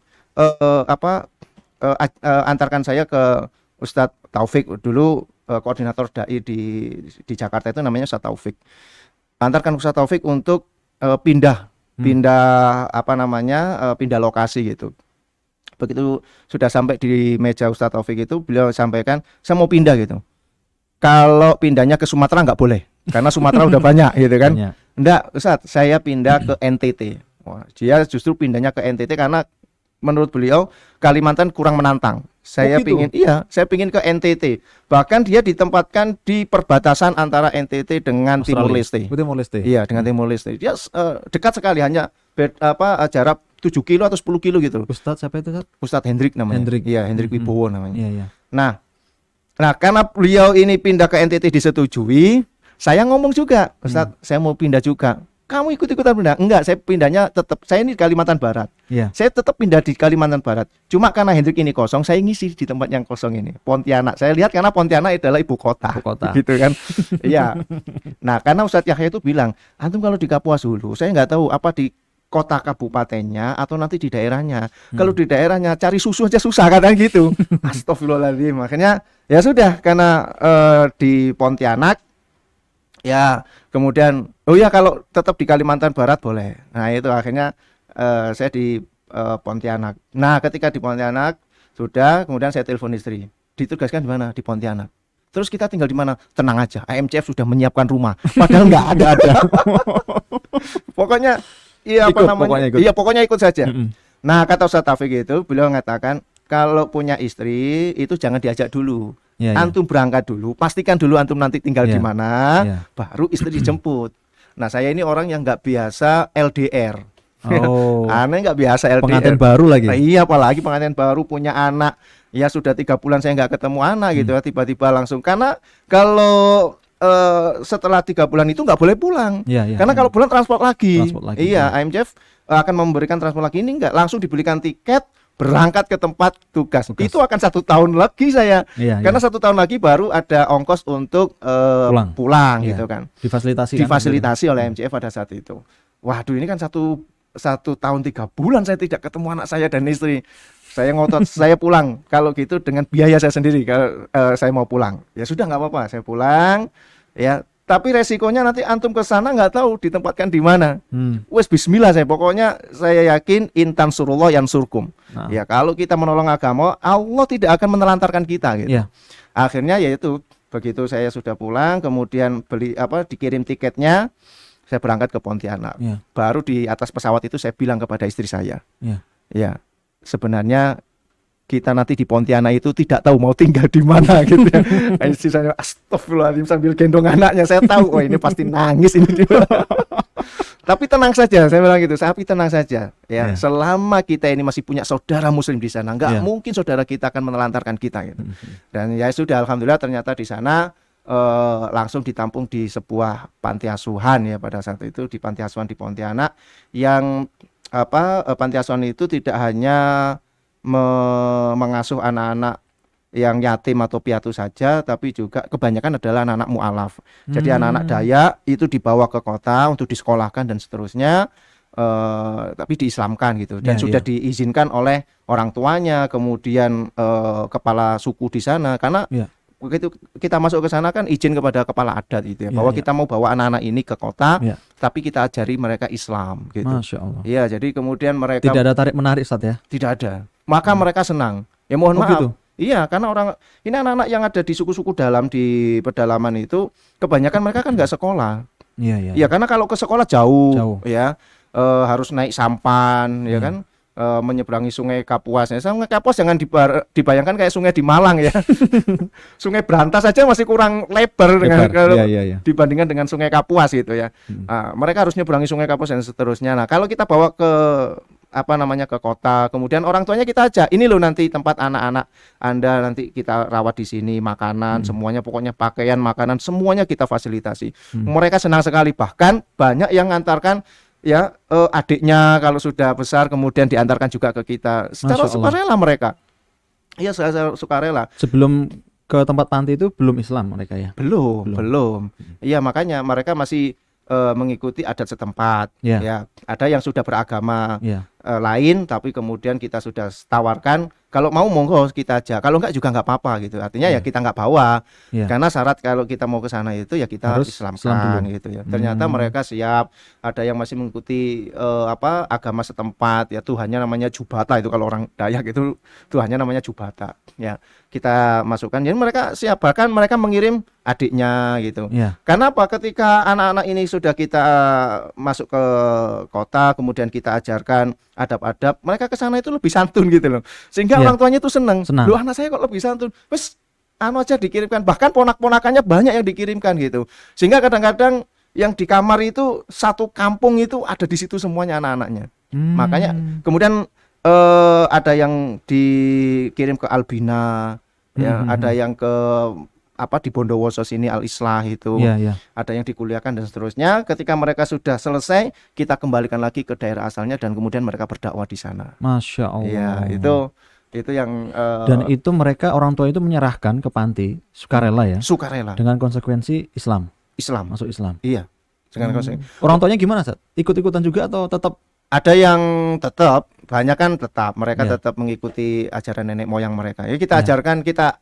Speaker 2: antarkan saya ke Ustadz Taufik dulu, koordinator dai di Jakarta itu namanya Ustadz Taufik. Antarkan Ustadz Taufik untuk pindah lokasi gitu. Begitu sudah sampai di meja Ustadz Taufik itu, beliau sampaikan saya mau pindah gitu. Kalau pindahnya ke Sumatera nggak boleh, karena Sumatera udah banyak gitu kan. Enggak, Ustadz, saya pindah ke NTT. Wah, dia justru pindahnya ke NTT karena menurut beliau Kalimantan kurang menantang. Saya
Speaker 1: gitu?
Speaker 2: saya pingin ke NTT. Bahkan dia ditempatkan di perbatasan antara NTT dengan Timur Leste.
Speaker 1: Timur Leste.
Speaker 2: Iya, dengan Timur Leste. Dia dekat sekali, hanya jarak 7 kilo atau 10 kilo gitu.
Speaker 1: Ustadz siapa itu, Ustadz?
Speaker 2: Ustadz Hendrik namanya.
Speaker 1: Hendrik.
Speaker 2: Iya, Hendrik Wibowo namanya.
Speaker 1: Iya, iya.
Speaker 2: Nah, karena beliau ini pindah ke NTT disetujui, saya ngomong juga, Ustadz, saya mau pindah juga. Kamu ikut-ikutan pindah? Enggak, saya pindahnya tetap, saya ini di Kalimantan Barat.
Speaker 1: Iya.
Speaker 2: Saya tetap pindah di Kalimantan Barat. Cuma karena Hendrik ini kosong, saya ngisi di tempat yang kosong ini, Pontianak. Saya lihat karena Pontianak adalah ibu kota. Gitu kan. Iya. Nah, karena Ustadz Yahya itu bilang, antum kalau di Kapuas Hulu, saya nggak tahu apa di kota kabupatennya atau nanti di daerahnya. Kalau di daerahnya cari susu aja susah kadang gitu. Astagfirullahaladzim. Makanya ya sudah, karena di Pontianak ya, kemudian kalau tetap di Kalimantan Barat boleh. Nah, itu akhirnya saya di Pontianak. Nah, ketika di Pontianak sudah, kemudian saya telepon istri. Ditugaskan di mana? Di Pontianak. Terus kita tinggal di mana? Tenang aja, AMCF sudah menyiapkan rumah. Padahal nggak ada. Pokoknya pokoknya ikut saja. Nah, kata Ustadz Taufik itu, beliau mengatakan kalau punya istri itu jangan diajak dulu. Antum berangkat dulu, pastikan dulu antum nanti tinggal di mana, baru istri dijemput. Nah, saya ini orang yang nggak biasa LDR. Aneh, nggak biasa LDR.
Speaker 1: Pengantin baru lagi.
Speaker 2: Nah, iya, apalagi pengantin baru punya anak. Ya sudah 3 bulan saya nggak ketemu anak gitu ya, tiba-tiba langsung. Karena kalau setelah 3 bulan itu nggak boleh pulang. Karena kalau pulang transport lagi. Iya, AMCF akan memberikan transport lagi. Ini nggak, langsung dibelikan tiket, berangkat ke tempat tugas. Itu akan 1 tahun lagi saya. Karena 1 tahun lagi baru ada ongkos untuk pulang gitu kan. Difasilitasi oleh AMCF pada saat itu. Waduh, ini kan satu tahun 3 bulan saya tidak ketemu anak saya dan istri. Saya ngotot, saya pulang. Kalau gitu dengan biaya saya sendiri. Kalau saya mau pulang, ya sudah, nggak apa-apa, saya pulang. Ya, tapi resikonya nanti antum ke sana nggak tahu ditempatkan di mana. Wes bismillah, pokoknya saya yakin intan surullah yang surkum. Ya, kalau kita menolong agama, Allah tidak akan menelantarkan kita gitu. Akhirnya yaitu begitu saya sudah pulang, kemudian dikirim tiketnya, saya berangkat ke Pontianak. Baru di atas pesawat itu saya bilang kepada istri saya, ya, sebenarnya kita nanti di Pontianak itu tidak tahu mau tinggal di mana gitu ya. Istri saya astagfirullahaladzim sambil gendong anaknya, saya tahu ini pasti nangis ini. Tapi tenang saja, saya bilang gitu, tapi tenang saja ya. Selama kita ini masih punya saudara muslim di sana, nggak mungkin saudara kita akan menelantarkan kita gitu. Dan ya sudah, alhamdulillah ternyata di sana langsung ditampung di sebuah panti asuhan ya, pada saat itu di panti asuhan di Pontianak, yang panti asuhan itu tidak hanya mengasuh anak-anak yang yatim atau piatu saja, tapi juga kebanyakan adalah anak-anak mu'alaf. Jadi anak-anak Dayak itu dibawa ke kota untuk disekolahkan dan seterusnya, tapi diislamkan gitu, dan sudah diizinkan oleh orang tuanya, kemudian kepala suku di sana. Karena begitu kita masuk ke sana kan izin kepada kepala adat gitu ya, bahwa kita mau bawa anak-anak ini ke kota, tapi kita ajari mereka Islam gitu.
Speaker 1: Masya Allah.
Speaker 2: Iya, jadi kemudian mereka
Speaker 1: tidak ada tarik menarik, Ustadz ya?
Speaker 2: Tidak ada. Maka mereka senang. Ya mohon maaf. Gitu? Iya, karena ini anak-anak yang ada di suku-suku dalam, di pedalaman itu kebanyakan mereka kan nggak sekolah. Iya, karena kalau ke sekolah jauh. Ya, harus naik sampan, ya kan. Menyeberangi sungai Kapuas. Sungai Kapuas jangan dibayangkan kayak sungai di Malang ya. Sungai Brantas saja masih kurang lebar dengan dibandingkan dengan sungai Kapuas gitu ya. Mereka harus nyeberangi sungai Kapuas dan seterusnya. Nah, kalau kita bawa ke ke kota, kemudian orang tuanya kita ajak, ini loh nanti tempat anak-anak Anda, nanti kita rawat di sini, makanan semuanya, pokoknya pakaian, makanan semuanya kita fasilitasi. Mereka senang sekali, bahkan banyak yang ngantarkan ya adiknya kalau sudah besar, kemudian diantarkan juga ke kita secara sukarela mereka. Iya, secara sukarela.
Speaker 1: Sebelum ke tempat panti itu belum Islam mereka ya?
Speaker 2: Belum. Iya, makanya mereka masih mengikuti adat setempat. Ya, ada yang sudah beragama lain, tapi kemudian kita sudah tawarkan, kalau mau monggo kita aja, kalau enggak juga enggak apa-apa gitu. Artinya ya kita enggak bawa, karena syarat kalau kita mau ke sana itu ya kita harus Islamkan gitu ya. Ternyata mereka siap. Ada yang masih mengikuti agama setempat, ya Tuhannya namanya Jubata, itu kalau orang Dayak itu Tuhannya namanya Jubata. Ya, kita masukkan. Jadi mereka siap, bahkan mereka mengirim adiknya gitu. Karena apa? Ketika anak-anak ini sudah kita masuk ke kota, kemudian kita ajarkan adab-adab, mereka ke sana itu lebih santun gitu loh. Sehingga
Speaker 1: Iya.
Speaker 2: orang tuanya itu senang.
Speaker 1: Senang.
Speaker 2: Loh, anak saya kok lebih santun. Wes anu aja dikirimkan. Bahkan ponak-ponakannya banyak yang dikirimkan gitu. Sehingga kadang-kadang yang di kamar itu satu kampung itu ada di situ semuanya anak-anaknya. Makanya kemudian ada yang dikirim ke Albina, ya, ada yang ke di Bondowoso sini Al-Islah itu.
Speaker 1: Iya, iya.
Speaker 2: Ada yang dikuliahkan dan seterusnya. Ketika mereka sudah selesai, kita kembalikan lagi ke daerah asalnya dan kemudian mereka berdakwah di sana.
Speaker 1: Masya Allah.
Speaker 2: Iya, itu yang
Speaker 1: Dan itu mereka orang tua itu menyerahkan ke panti sukarela ya,
Speaker 2: sukarela
Speaker 1: dengan konsekuensi Islam,
Speaker 2: Islam.
Speaker 1: masuk Islam.
Speaker 2: Iya. Dengan konsekuensi.
Speaker 1: Orang tuanya gimana, Sat? Ikut-ikutan juga atau tetap?
Speaker 2: Ada yang tetap, banyak kan tetap, mereka
Speaker 1: Iya.
Speaker 2: tetap mengikuti ajaran nenek moyang mereka. Ya kita
Speaker 1: Iya.
Speaker 2: ajarkan, kita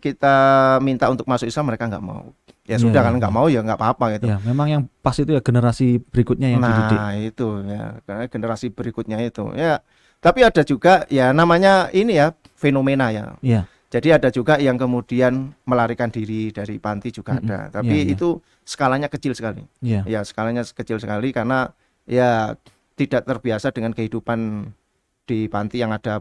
Speaker 2: kita minta untuk masuk Islam, mereka nggak mau. Ya
Speaker 1: Iya,
Speaker 2: sudah
Speaker 1: iya,
Speaker 2: kan nggak mau ya nggak apa-apa gitu.
Speaker 1: Ya, memang yang pas itu ya generasi berikutnya yang dididik.
Speaker 2: Nah itu ya, karena generasi berikutnya itu ya. Tapi ada juga ya namanya ini ya fenomena ya.
Speaker 1: Iya.
Speaker 2: Jadi ada juga yang kemudian melarikan diri dari panti juga ada. Tapi
Speaker 1: Iya, iya.
Speaker 2: itu skalanya kecil sekali.
Speaker 1: Iya.
Speaker 2: Ya skalanya kecil sekali karena ya tidak terbiasa dengan kehidupan di panti yang ada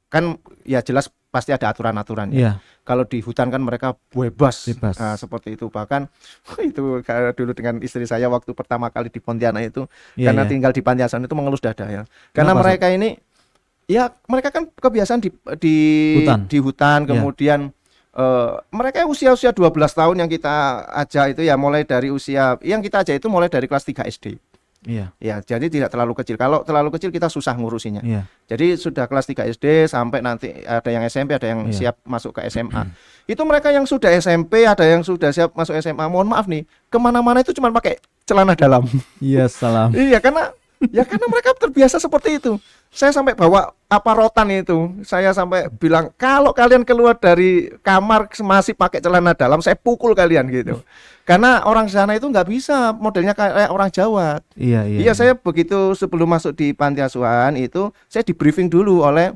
Speaker 2: kan ya jelas pasti ada aturan-aturan ya.
Speaker 1: Iya.
Speaker 2: Kalau di hutan kan mereka bebas.
Speaker 1: Bebas.
Speaker 2: Nah, seperti itu. Bahkan itu kayak dulu dengan istri saya waktu pertama kali di Pontianak itu
Speaker 1: Iya,
Speaker 2: karena
Speaker 1: iya.
Speaker 2: tinggal di panti asuhan itu mengelus dada ya. Karena
Speaker 1: Kenapa,
Speaker 2: mereka ini ya mereka kan kebiasaan di hutan
Speaker 1: Iya.
Speaker 2: kemudian mereka usia 12 tahun yang kita ajak itu ya mulai dari usia yang kita ajak itu mulai dari kelas 3 SD.
Speaker 1: Iya.
Speaker 2: Ya, jadi tidak terlalu kecil. Kalau terlalu kecil kita susah ngurusinya.
Speaker 1: Iya.
Speaker 2: Jadi sudah kelas 3 SD sampai nanti ada yang SMP, ada yang
Speaker 1: Iya.
Speaker 2: siap masuk ke SMA. Itu mereka yang sudah SMP, ada yang sudah siap masuk SMA. Mohon maaf nih, kemana-mana itu cuma pakai celana dalam.
Speaker 1: Iya, salam.
Speaker 2: Iya, karena mereka terbiasa seperti itu. Saya sampai bawa rotan itu. Saya sampai bilang kalau kalian keluar dari kamar masih pakai celana dalam, saya pukul kalian gitu. Karena orang sana itu nggak bisa modelnya kayak orang Jawa.
Speaker 1: Iya, iya.
Speaker 2: Iya, saya begitu sebelum masuk di panti asuhan itu saya di briefing dulu oleh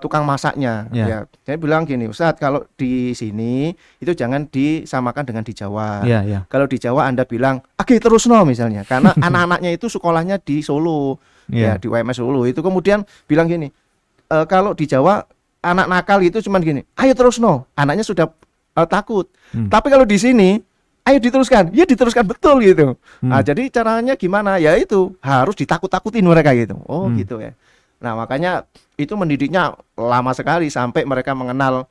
Speaker 2: tukang masaknya.
Speaker 1: Ya.
Speaker 2: Ya, saya bilang gini, Ustadz, kalau di sini itu jangan disamakan dengan di Jawa.
Speaker 1: Iya, iya.
Speaker 2: Kalau di Jawa Anda bilang, "Oke, terus no," misalnya. Karena anak-anaknya itu sekolahnya di Solo. Ya,
Speaker 1: Iya.
Speaker 2: di UMS Solo. Itu kemudian bilang gini, kalau di Jawa anak nakal itu cuman gini, "Ayo terus no." Anaknya sudah takut. Tapi kalau di sini, "Ayo diteruskan." Ya diteruskan betul gitu. Nah, jadi caranya gimana? Ya itu harus ditakut-takutin mereka gitu. Oh, gitu ya. Nah, makanya itu mendidiknya lama sekali sampai mereka mengenal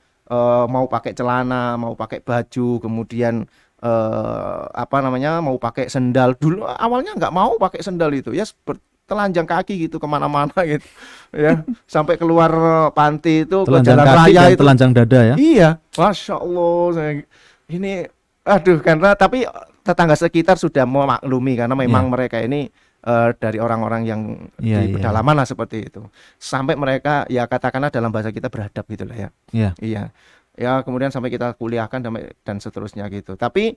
Speaker 2: mau pakai celana, mau pakai baju, kemudian mau pakai sendal. Dulu awalnya nggak mau pakai sendal itu, ya telanjang kaki gitu kemana-mana gitu, ya sampai keluar panti itu ke
Speaker 1: Telanjang
Speaker 2: jalan
Speaker 1: kaki
Speaker 2: raya
Speaker 1: dan
Speaker 2: itu.
Speaker 1: telanjang dada ya.
Speaker 2: Iya, Masya Allah, ini karena tapi tetangga sekitar sudah memaklumi karena memang mereka ini dari orang-orang yang
Speaker 1: Iya,
Speaker 2: di
Speaker 1: iya.
Speaker 2: pedalaman lah seperti itu. Sampai mereka ya katakanlah dalam bahasa kita beradab gitu lah ya.
Speaker 1: Iya.
Speaker 2: Iya. Ya kemudian sampai kita kuliahkan dan seterusnya gitu. Tapi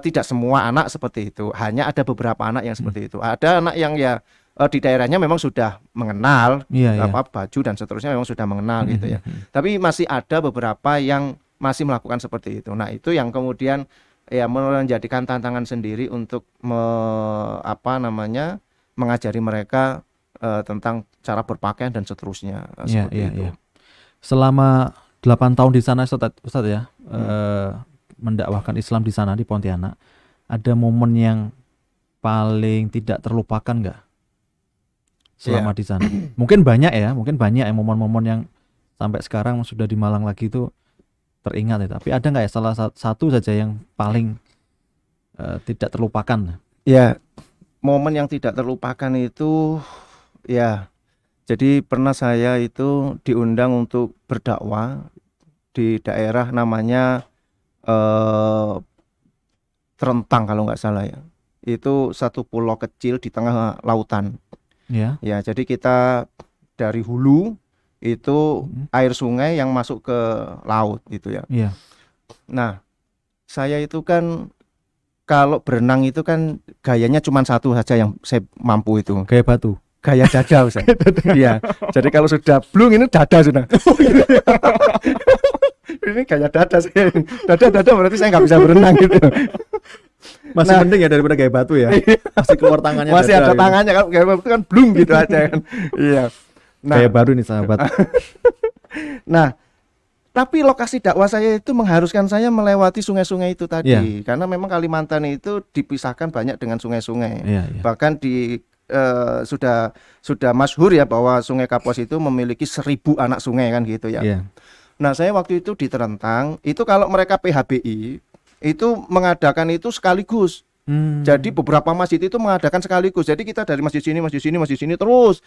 Speaker 2: tidak semua anak seperti itu. Hanya ada beberapa anak yang seperti itu. Ada anak yang ya di daerahnya memang sudah mengenal
Speaker 1: Iya, iya.
Speaker 2: baju dan seterusnya memang sudah mengenal gitu ya. Tapi masih ada beberapa yang masih melakukan seperti itu. Nah, itu yang kemudian ya menjadikan tantangan sendiri untuk mengajari mereka tentang cara berpakaian dan seterusnya.
Speaker 1: Iya,
Speaker 2: Seperti
Speaker 1: iya,
Speaker 2: itu.
Speaker 1: iya. Selama 8 tahun di sana Ustadz ya, mendakwahkan Islam di sana di Pontianak, ada momen yang paling tidak terlupakan nggak selama di sana? Mungkin banyak ya momen-momen yang sampai sekarang sudah di Malang lagi itu teringat ya. Tapi ada nggak ya salah satu saja yang paling tidak terlupakan?
Speaker 2: Ya, momen yang tidak terlupakan itu ya. Jadi pernah saya itu diundang untuk berdakwah di daerah namanya Terentang kalau nggak salah ya. Itu satu pulau kecil di tengah lautan.
Speaker 1: Ya.
Speaker 2: Ya, jadi kita dari hulu itu air sungai yang masuk ke laut gitu ya.
Speaker 1: Iya.
Speaker 2: Nah, saya itu kan kalau berenang itu kan gayanya cuma satu saja yang saya mampu itu.
Speaker 1: Kayak batu.
Speaker 2: Gaya dada, Ustaz. Iya. Jadi kalau sudah blung ini dada sudah. Ini gaya dada saya. Dada berarti saya nggak bisa berenang gitu.
Speaker 1: Masih
Speaker 2: Nah,
Speaker 1: mending ya daripada gaya batu ya. Masih keluar tangannya.
Speaker 2: masih ada
Speaker 1: gitu.
Speaker 2: tangannya, kalau kayak itu kan blung gitu aja kan. Iya. Nah,
Speaker 1: Gaya baru nih sahabat.
Speaker 2: nah, tapi lokasi dakwah saya itu mengharuskan saya melewati sungai-sungai itu tadi,
Speaker 1: Iya.
Speaker 2: karena memang Kalimantan itu dipisahkan banyak dengan sungai-sungai.
Speaker 1: Iya, iya.
Speaker 2: Bahkan sudah masyhur ya bahwa Sungai Kapuas itu memiliki 1.000 anak sungai kan gitu ya.
Speaker 1: Iya.
Speaker 2: Nah, saya waktu itu di Terentang, itu kalau mereka PHBI itu mengadakan itu sekaligus. Jadi beberapa masjid itu mengadakan sekaligus. Jadi kita dari masjid sini, masjid sini, masjid sini terus.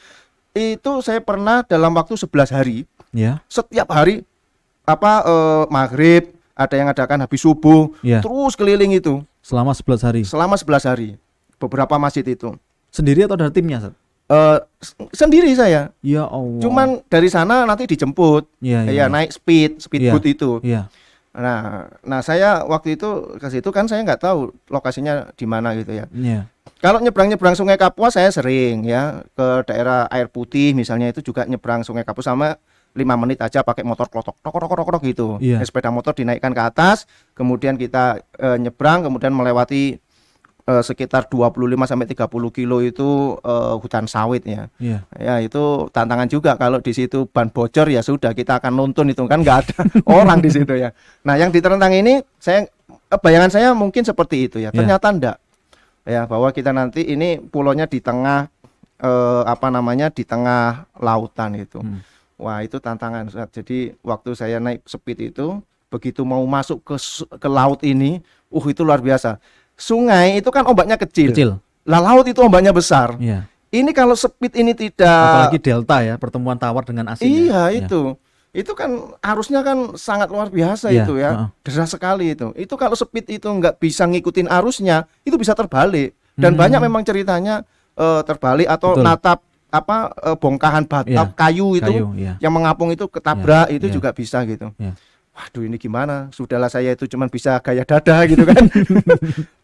Speaker 2: Itu saya pernah dalam waktu 11 hari.
Speaker 1: Ya.
Speaker 2: Setiap hari maghrib ada yang adakan habis subuh,
Speaker 1: Ya.
Speaker 2: terus keliling itu
Speaker 1: Selama 11 hari.
Speaker 2: selama 11 hari. Beberapa masjid itu.
Speaker 1: Sendiri atau ada timnya, Sat?
Speaker 2: Sendiri saya.
Speaker 1: Ya Allah.
Speaker 2: Cuman dari sana nanti dijemput.
Speaker 1: Iya,
Speaker 2: Ya, naik speedboat itu.
Speaker 1: Iya.
Speaker 2: Nah, saya waktu itu ke situ kan saya nggak tahu lokasinya di mana gitu ya.
Speaker 1: Iya.
Speaker 2: Kalau nyebrang Sungai Kapuas saya sering ya ke daerah Air Putih misalnya, itu juga nyebrang Sungai Kapuas sama 5 menit aja pakai motor klotok tok gitu.
Speaker 1: Iya.
Speaker 2: Sepeda motor dinaikkan ke atas, kemudian kita nyebrang, kemudian melewati sekitar 25 sampai 30 kilo itu hutan sawit ya.
Speaker 1: Iya.
Speaker 2: Ya, itu tantangan juga, kalau di situ ban bocor ya sudah, kita akan nuntun itu kan, nggak ada orang di situ ya. Nah, yang di Terentang ini bayangan saya mungkin seperti itu ya. Ternyata enggak. Ya, bahwa kita nanti ini pulaunya di tengah di tengah lautan itu. Wah, itu tantangan. Jadi waktu saya naik speed itu, begitu mau masuk ke laut ini, itu luar biasa. Sungai itu kan ombaknya kecil. Lah laut itu ombaknya besar.
Speaker 1: Iya.
Speaker 2: Ini kalau speed ini tidak,
Speaker 1: Apalagi delta ya, pertemuan tawar dengan asin.
Speaker 2: iya itu. Itu kan arusnya kan sangat luar biasa
Speaker 1: Iya,
Speaker 2: itu ya. Deras sekali itu. Itu kalau speed itu nggak bisa ngikutin arusnya, itu bisa terbalik. Dan banyak memang ceritanya terbalik atau
Speaker 1: Betul.
Speaker 2: natap bongkahan batap kayu itu
Speaker 1: iya.
Speaker 2: yang mengapung itu ketabrak, itu
Speaker 1: iya.
Speaker 2: juga bisa gitu.
Speaker 1: Iya.
Speaker 2: Waduh, ini gimana? Sudahlah, saya itu cuma bisa gaya dada gitu kan.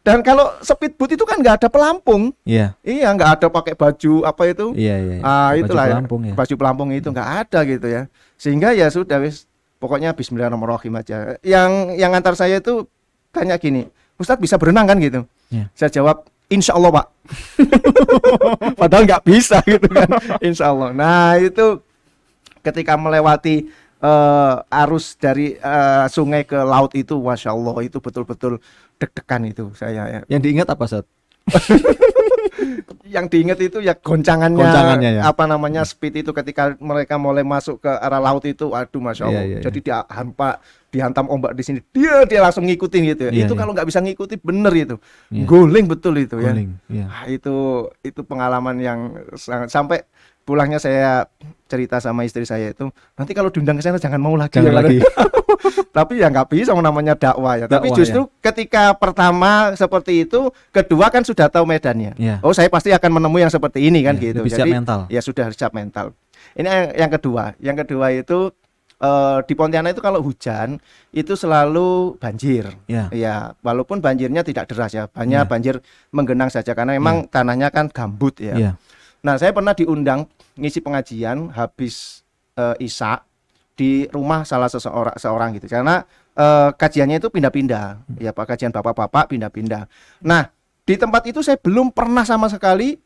Speaker 2: Dan kalau speedboat itu kan nggak ada pelampung.
Speaker 1: Iya.
Speaker 2: Iya, nggak ada pakai baju apa itu.
Speaker 1: Iya.
Speaker 2: Itulah
Speaker 1: Baju pelampung ya.
Speaker 2: baju pelampung itu nggak ada gitu ya. Sehingga ya sudah wis, pokoknya bismillahirrahmanirrahim aja. Yang antar saya itu tanya gini, Ustadz bisa berenang kan gitu?
Speaker 1: Iya.
Speaker 2: Saya jawab, insya Allah Pak. Padahal nggak bisa gitu kan. Insya Allah. Nah, itu ketika melewati arus dari sungai ke laut itu, masya Allah, itu betul-betul deg-degan itu saya ya.
Speaker 1: Yang diingat apa, Sat?
Speaker 2: Yang diingat itu ya goncangannya
Speaker 1: ya.
Speaker 2: Speed itu ketika mereka mulai masuk ke arah laut itu, aduh masya Allah.
Speaker 1: Iya.
Speaker 2: Jadi dihantam ombak di sini, dia langsung ngikutin gitu ya.
Speaker 1: Iya,
Speaker 2: Itu kalau nggak bisa ngikuti bener itu,
Speaker 1: Iya.
Speaker 2: guling betul itu ya.
Speaker 1: Guling, iya.
Speaker 2: Itu pengalaman yang sangat, sampai pulangnya saya cerita sama istri saya itu, nanti kalau diundang ke sana jangan mau lagi.
Speaker 1: Jangan lagi.
Speaker 2: Tapi ya nggak bisa, namanya dakwah ya. Tapi
Speaker 1: Dakwah,
Speaker 2: justru ketika pertama seperti itu, kedua kan sudah tahu medannya.
Speaker 1: Iya.
Speaker 2: Oh, saya pasti akan menemui yang seperti ini kan
Speaker 1: Iya,
Speaker 2: gitu.
Speaker 1: lebih siap mental.
Speaker 2: Ya sudah siap mental. Ini yang kedua. Yang kedua itu di Pontianak itu kalau hujan itu selalu banjir.
Speaker 1: Iya.
Speaker 2: Ya, walaupun banjirnya tidak deras ya, hanya
Speaker 1: Iya.
Speaker 2: banjir menggenang saja karena memang tanahnya kan gambut ya.
Speaker 1: Iya.
Speaker 2: Nah, saya pernah diundang ngisi pengajian habis Isya di rumah salah seorang gitu. Karena kajiannya itu pindah-pindah. Ya, Pak, kajian bapak-bapak pindah-pindah. Nah, di tempat itu saya belum pernah sama sekali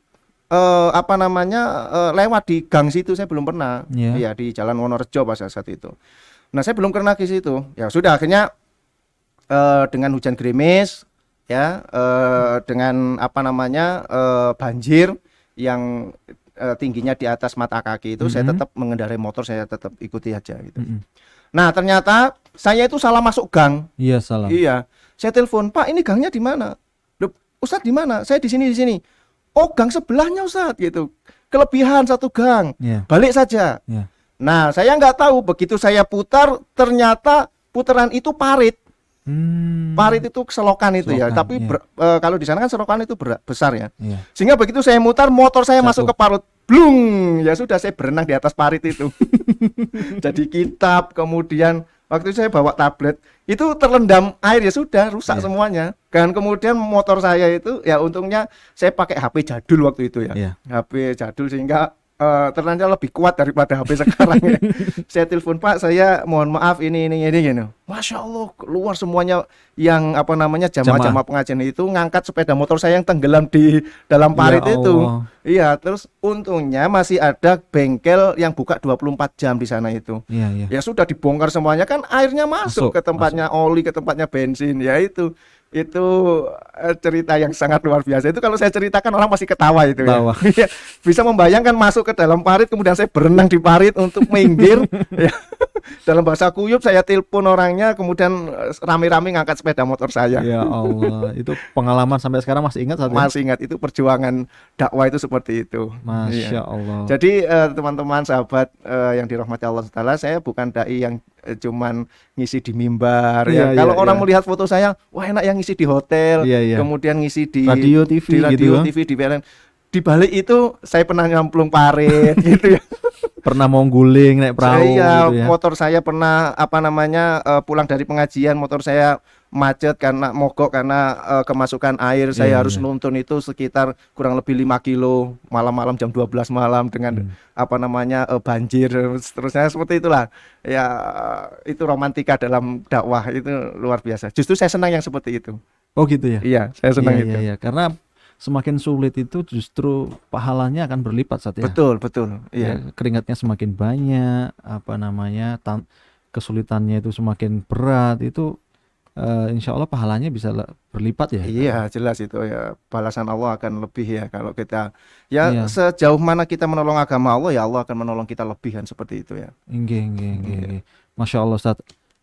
Speaker 2: lewat di gang situ, saya belum pernah.
Speaker 1: Iya.
Speaker 2: Ya, di Jalan Wonorejo pada saat itu. Nah, saya belum pernah ke situ. Ya sudah, akhirnya dengan hujan gerimis ya, dengan banjir yang tingginya di atas mata kaki itu, saya tetap mengendarai motor, saya tetap ikuti aja gitu. Nah, ternyata saya itu salah masuk gang.
Speaker 1: Iya, salah.
Speaker 2: Iya. Saya telepon, "Pak, ini gangnya di mana?" "Loh, Ustadz di mana?" "Saya di sini, di sini." "Oh, gang sebelahnya Ustadz," gitu. "Kelebihan satu gang."
Speaker 1: Iya.
Speaker 2: "Balik saja."
Speaker 1: Iya.
Speaker 2: Nah, saya nggak tahu, begitu saya putar, ternyata putaran itu parit. Parit itu selokan itu ya,
Speaker 1: Selokan,
Speaker 2: tapi
Speaker 1: iya.
Speaker 2: kalau di sana kan selokan itu besar ya.
Speaker 1: Iya.
Speaker 2: Sehingga begitu saya mutar, motor saya
Speaker 1: Jatuh.
Speaker 2: masuk ke parut, blung, ya sudah, saya berenang di atas parit itu. Jadi kitab, kemudian waktu itu saya bawa tablet, itu terendam air, ya sudah, rusak
Speaker 1: Iya.
Speaker 2: semuanya. Dan kemudian motor saya itu, ya untungnya saya pakai HP jadul waktu itu ya,
Speaker 1: Iya.
Speaker 2: HP jadul, sehingga ternyata lebih kuat daripada HP sekarang ya. Saya telepon, "Pak, saya mohon maaf ini gitu." Masya Allah, keluar semuanya yang apa namanya
Speaker 1: Jamaah.
Speaker 2: jamaah-jamaah pengajian itu ngangkat sepeda motor saya yang tenggelam di dalam parit
Speaker 1: Ya
Speaker 2: itu.
Speaker 1: Allah.
Speaker 2: Iya, terus untungnya masih ada bengkel yang buka 24 jam di sana itu.
Speaker 1: Iya, iya.
Speaker 2: Ya sudah dibongkar semuanya kan airnya masuk
Speaker 1: Masuk,
Speaker 2: ke tempatnya oli, ke tempatnya bensin. Ya itu cerita yang sangat luar biasa. Itu kalau saya ceritakan orang pasti ketawa itu ya.
Speaker 1: Ketawa.
Speaker 2: Iya, bisa membayangkan masuk ke dalam parit kemudian saya berenang di parit untuk minggir. Ya. Dalam bahasa kuyup saya telepon orangnya kemudian rame-rame ngangkat sepeda motor saya.
Speaker 1: Ya Allah, itu pengalaman sampai sekarang masih ingat saat ini?
Speaker 2: Masih ingat itu perjuangan dakwah itu seperti itu.
Speaker 1: Masya
Speaker 2: Iya.
Speaker 1: Allah.
Speaker 2: Jadi teman-teman sahabat yang dirahmati Allah Taala, saya bukan dai yang cuman ngisi di mimbar
Speaker 1: Iya,
Speaker 2: ya. Kalau
Speaker 1: iya,
Speaker 2: orang
Speaker 1: iya.
Speaker 2: melihat foto saya, wah enak yang ngisi di hotel,
Speaker 1: Iya, iya.
Speaker 2: kemudian ngisi di
Speaker 1: Radio, TV
Speaker 2: di radio,
Speaker 1: gitu.
Speaker 2: TV, di PLN. Di balik itu saya pernah nyemplung parit gitu ya.
Speaker 1: Pernah mau guling naik perahu
Speaker 2: Saya
Speaker 1: gitu ya.
Speaker 2: motor saya pernah apa namanya pulang dari pengajian motor saya macet karena mogok karena kemasukan air. Saya
Speaker 1: Iya,
Speaker 2: harus
Speaker 1: iya.
Speaker 2: nuntun itu sekitar kurang lebih 5 kilo malam-malam jam 12 malam dengan apa namanya banjir seterusnya seperti itulah. Ya itu romantika dalam dakwah itu luar biasa. Justru saya senang yang seperti itu.
Speaker 1: Oh gitu ya.
Speaker 2: Iya, saya senang
Speaker 1: Iya,
Speaker 2: itu.
Speaker 1: iya, iya. Karena semakin sulit itu justru pahalanya akan berlipat saat ya.
Speaker 2: Betul, betul.
Speaker 1: Ya,
Speaker 2: Iya.
Speaker 1: keringatnya semakin banyak, apa namanya, kesulitannya itu semakin berat, itu insya Allah pahalanya bisa berlipat ya.
Speaker 2: Iya, jelas itu ya. Balasan Allah akan lebih ya kalau kita ya
Speaker 1: Iya.
Speaker 2: sejauh mana kita menolong agama Allah ya Allah akan menolong kita lebihan seperti itu ya.
Speaker 1: Inggih, inggih, inggih, inggih. Masya Allah Ustaz.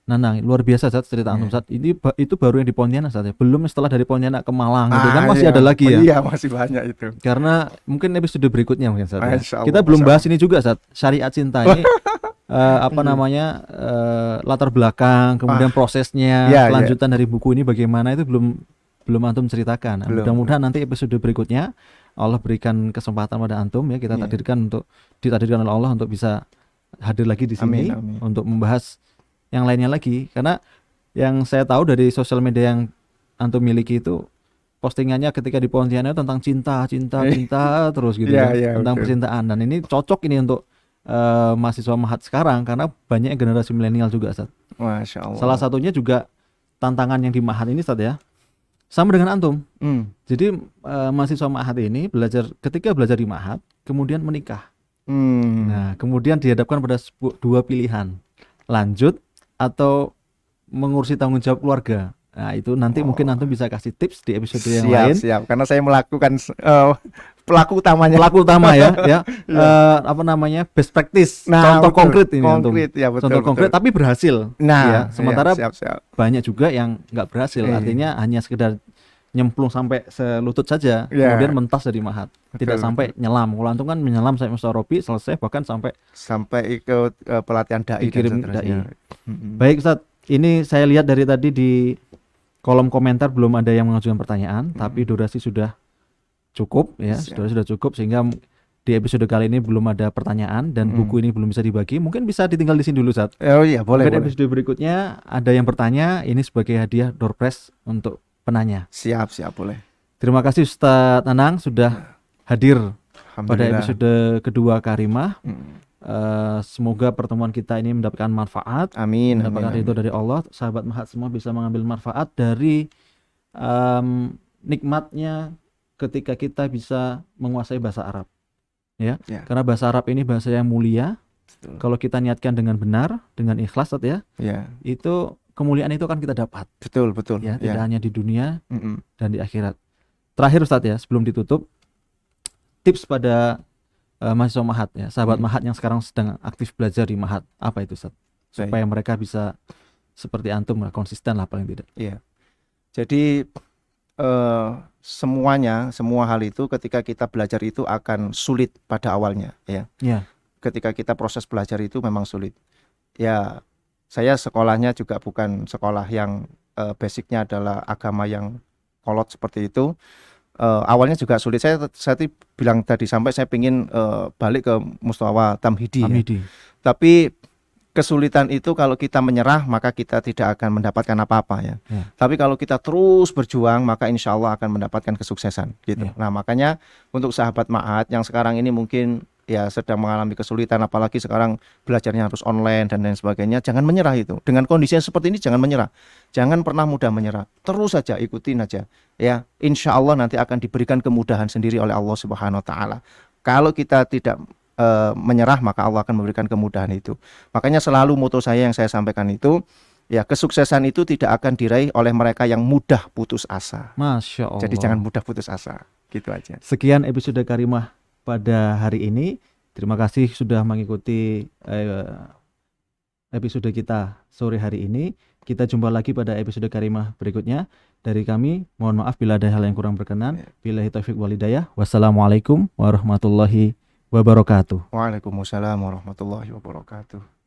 Speaker 1: Nanang, luar biasa Ustaz cerita antum Ustaz. Ini itu baru yang di Pontianak Ustaz ya. Belum setelah dari Pontianak ke Malang gitu kan masih
Speaker 2: iya.
Speaker 1: ada lagi ya.
Speaker 2: Iya, masih banyak itu.
Speaker 1: Karena mungkin episode berikutnya mungkin Ustaz ya.
Speaker 2: Masya Allah,
Speaker 1: Kita belum
Speaker 2: Masya
Speaker 1: bahas ini juga Ustaz. Syariat cinta ini apa namanya latar belakang, kemudian prosesnya,
Speaker 2: Iya,
Speaker 1: kelanjutan dari buku ini bagaimana itu belum antum ceritakan. Nah,
Speaker 2: Belum.
Speaker 1: mudah-mudahan nanti episode berikutnya Allah berikan kesempatan pada antum ya, kita
Speaker 2: Iya.
Speaker 1: ditakdirkan oleh Allah untuk bisa hadir lagi di sini
Speaker 2: Amin, amin.
Speaker 1: untuk membahas yang lainnya lagi. Karena yang saya tahu dari sosial media yang antum miliki itu postingannya ketika di Pontianak tentang cinta terus gitu
Speaker 2: Iya,
Speaker 1: ya,
Speaker 2: iya,
Speaker 1: tentang
Speaker 2: betul.
Speaker 1: percintaan, dan ini cocok ini untuk mahasiswa Mahat sekarang karena banyak generasi milenial juga Ustaz.
Speaker 2: Masya Allah.
Speaker 1: Salah satunya juga tantangan yang di Mahat ini Ustaz ya. Sama dengan antum. Jadi mahasiswa Mahat ini ketika belajar di Mahat kemudian menikah. Nah, kemudian dihadapkan pada dua pilihan. Lanjut atau mengurusi tanggung jawab keluarga. Nah, itu nanti mungkin antum bisa kasih tips di episode yang lain.
Speaker 2: Siap, karena saya melakukan pelaku utamanya.
Speaker 1: Pelaku utama ya, apa namanya, best practice, contoh
Speaker 2: betul.
Speaker 1: konkret ini antum.
Speaker 2: Konkret ya, betul.
Speaker 1: Contoh konkret tapi berhasil.
Speaker 2: Nah,
Speaker 1: ya, sementara
Speaker 2: siap.
Speaker 1: banyak juga yang nggak berhasil, artinya hanya sekedar nyemplung sampai selutut saja, kemudian mentas dari Mahat, tidak sampai nyelam. Kalau antum kan menyelam sampai Mustarobi selesai, bahkan sampai
Speaker 2: ikut pelatihan dai
Speaker 1: dikirim
Speaker 2: dan
Speaker 1: dai.
Speaker 2: seterusnya.
Speaker 1: Baik Ustaz, ini saya lihat dari tadi di kolom komentar belum ada yang mengajukan pertanyaan, tapi durasi sudah cukup ya, sudah cukup sehingga di episode kali ini belum ada pertanyaan dan buku ini belum bisa dibagi. Mungkin bisa ditinggal di sini dulu Ustaz.
Speaker 2: Oh iya, boleh.
Speaker 1: Mungkin episode berikutnya ada yang bertanya, ini sebagai hadiah door prize untuk penanya.
Speaker 2: Siap, boleh.
Speaker 1: Terima kasih Ustaz Nanang sudah hadir pada
Speaker 2: Alhamdulillah.
Speaker 1: episode kedua Karimah. Semoga pertemuan kita ini mendapatkan manfaat,
Speaker 2: Amin.
Speaker 1: mendapatkan ridho dari Allah. Sahabat Mahat semua bisa mengambil manfaat dari nikmatnya ketika kita bisa menguasai bahasa Arab. Ya. Karena bahasa Arab ini bahasa yang mulia.
Speaker 2: Betul.
Speaker 1: Kalau kita niatkan dengan benar, dengan ikhlas Ustaz ya, itu kemuliaan itu akan kita dapat.
Speaker 2: Betul.
Speaker 1: Ya, tidak hanya di dunia dan di akhirat. Terakhir Ustaz ya, sebelum ditutup, tips pada mahasiswa Mahat ya, sahabat Mahat yang sekarang sedang aktif belajar di Mahat, apa itu Ustaz? Supaya mereka bisa seperti antum lah, konsisten lah paling tidak.
Speaker 2: Iya. Jadi semua hal itu ketika kita belajar itu akan sulit pada awalnya ya. Ketika kita proses belajar itu memang sulit. Ya, saya sekolahnya juga bukan sekolah yang basicnya adalah agama yang kolot seperti itu. Awalnya juga sulit. Saya bilang tadi sampai saya pingin balik ke mustawa tamhidi. Ya. Tapi kesulitan itu kalau kita menyerah maka kita tidak akan mendapatkan apa-apa ya. Tapi kalau kita terus berjuang maka insya Allah akan mendapatkan kesuksesan gitu. Nah makanya untuk sahabat Mahat yang sekarang ini mungkin ya sedang mengalami kesulitan, apalagi sekarang belajarnya harus online dan lain sebagainya, jangan menyerah itu. Dengan kondisi yang seperti ini jangan menyerah. Jangan pernah mudah menyerah. Terus saja ikutin aja. Ya, insya Allah nanti akan diberikan kemudahan sendiri oleh Allah Subhanahu wa taala. Kalau kita tidak menyerah, maka Allah akan memberikan kemudahan itu. Makanya selalu moto saya yang saya sampaikan itu, ya kesuksesan itu tidak akan diraih oleh mereka yang mudah putus asa.
Speaker 1: Masya Allah.
Speaker 2: Jadi jangan mudah putus asa. Gitu aja.
Speaker 1: Sekian episode Karimah pada hari ini. Terima kasih sudah mengikuti episode kita sore hari ini. Kita jumpa lagi pada episode Karimah berikutnya. Dari kami, mohon maaf bila ada hal yang kurang berkenan. Billahi taufiq wal hidayah. Wassalamualaikum warahmatullahi wabarakatuh.
Speaker 2: Waalaikumsalam warahmatullahi wabarakatuh.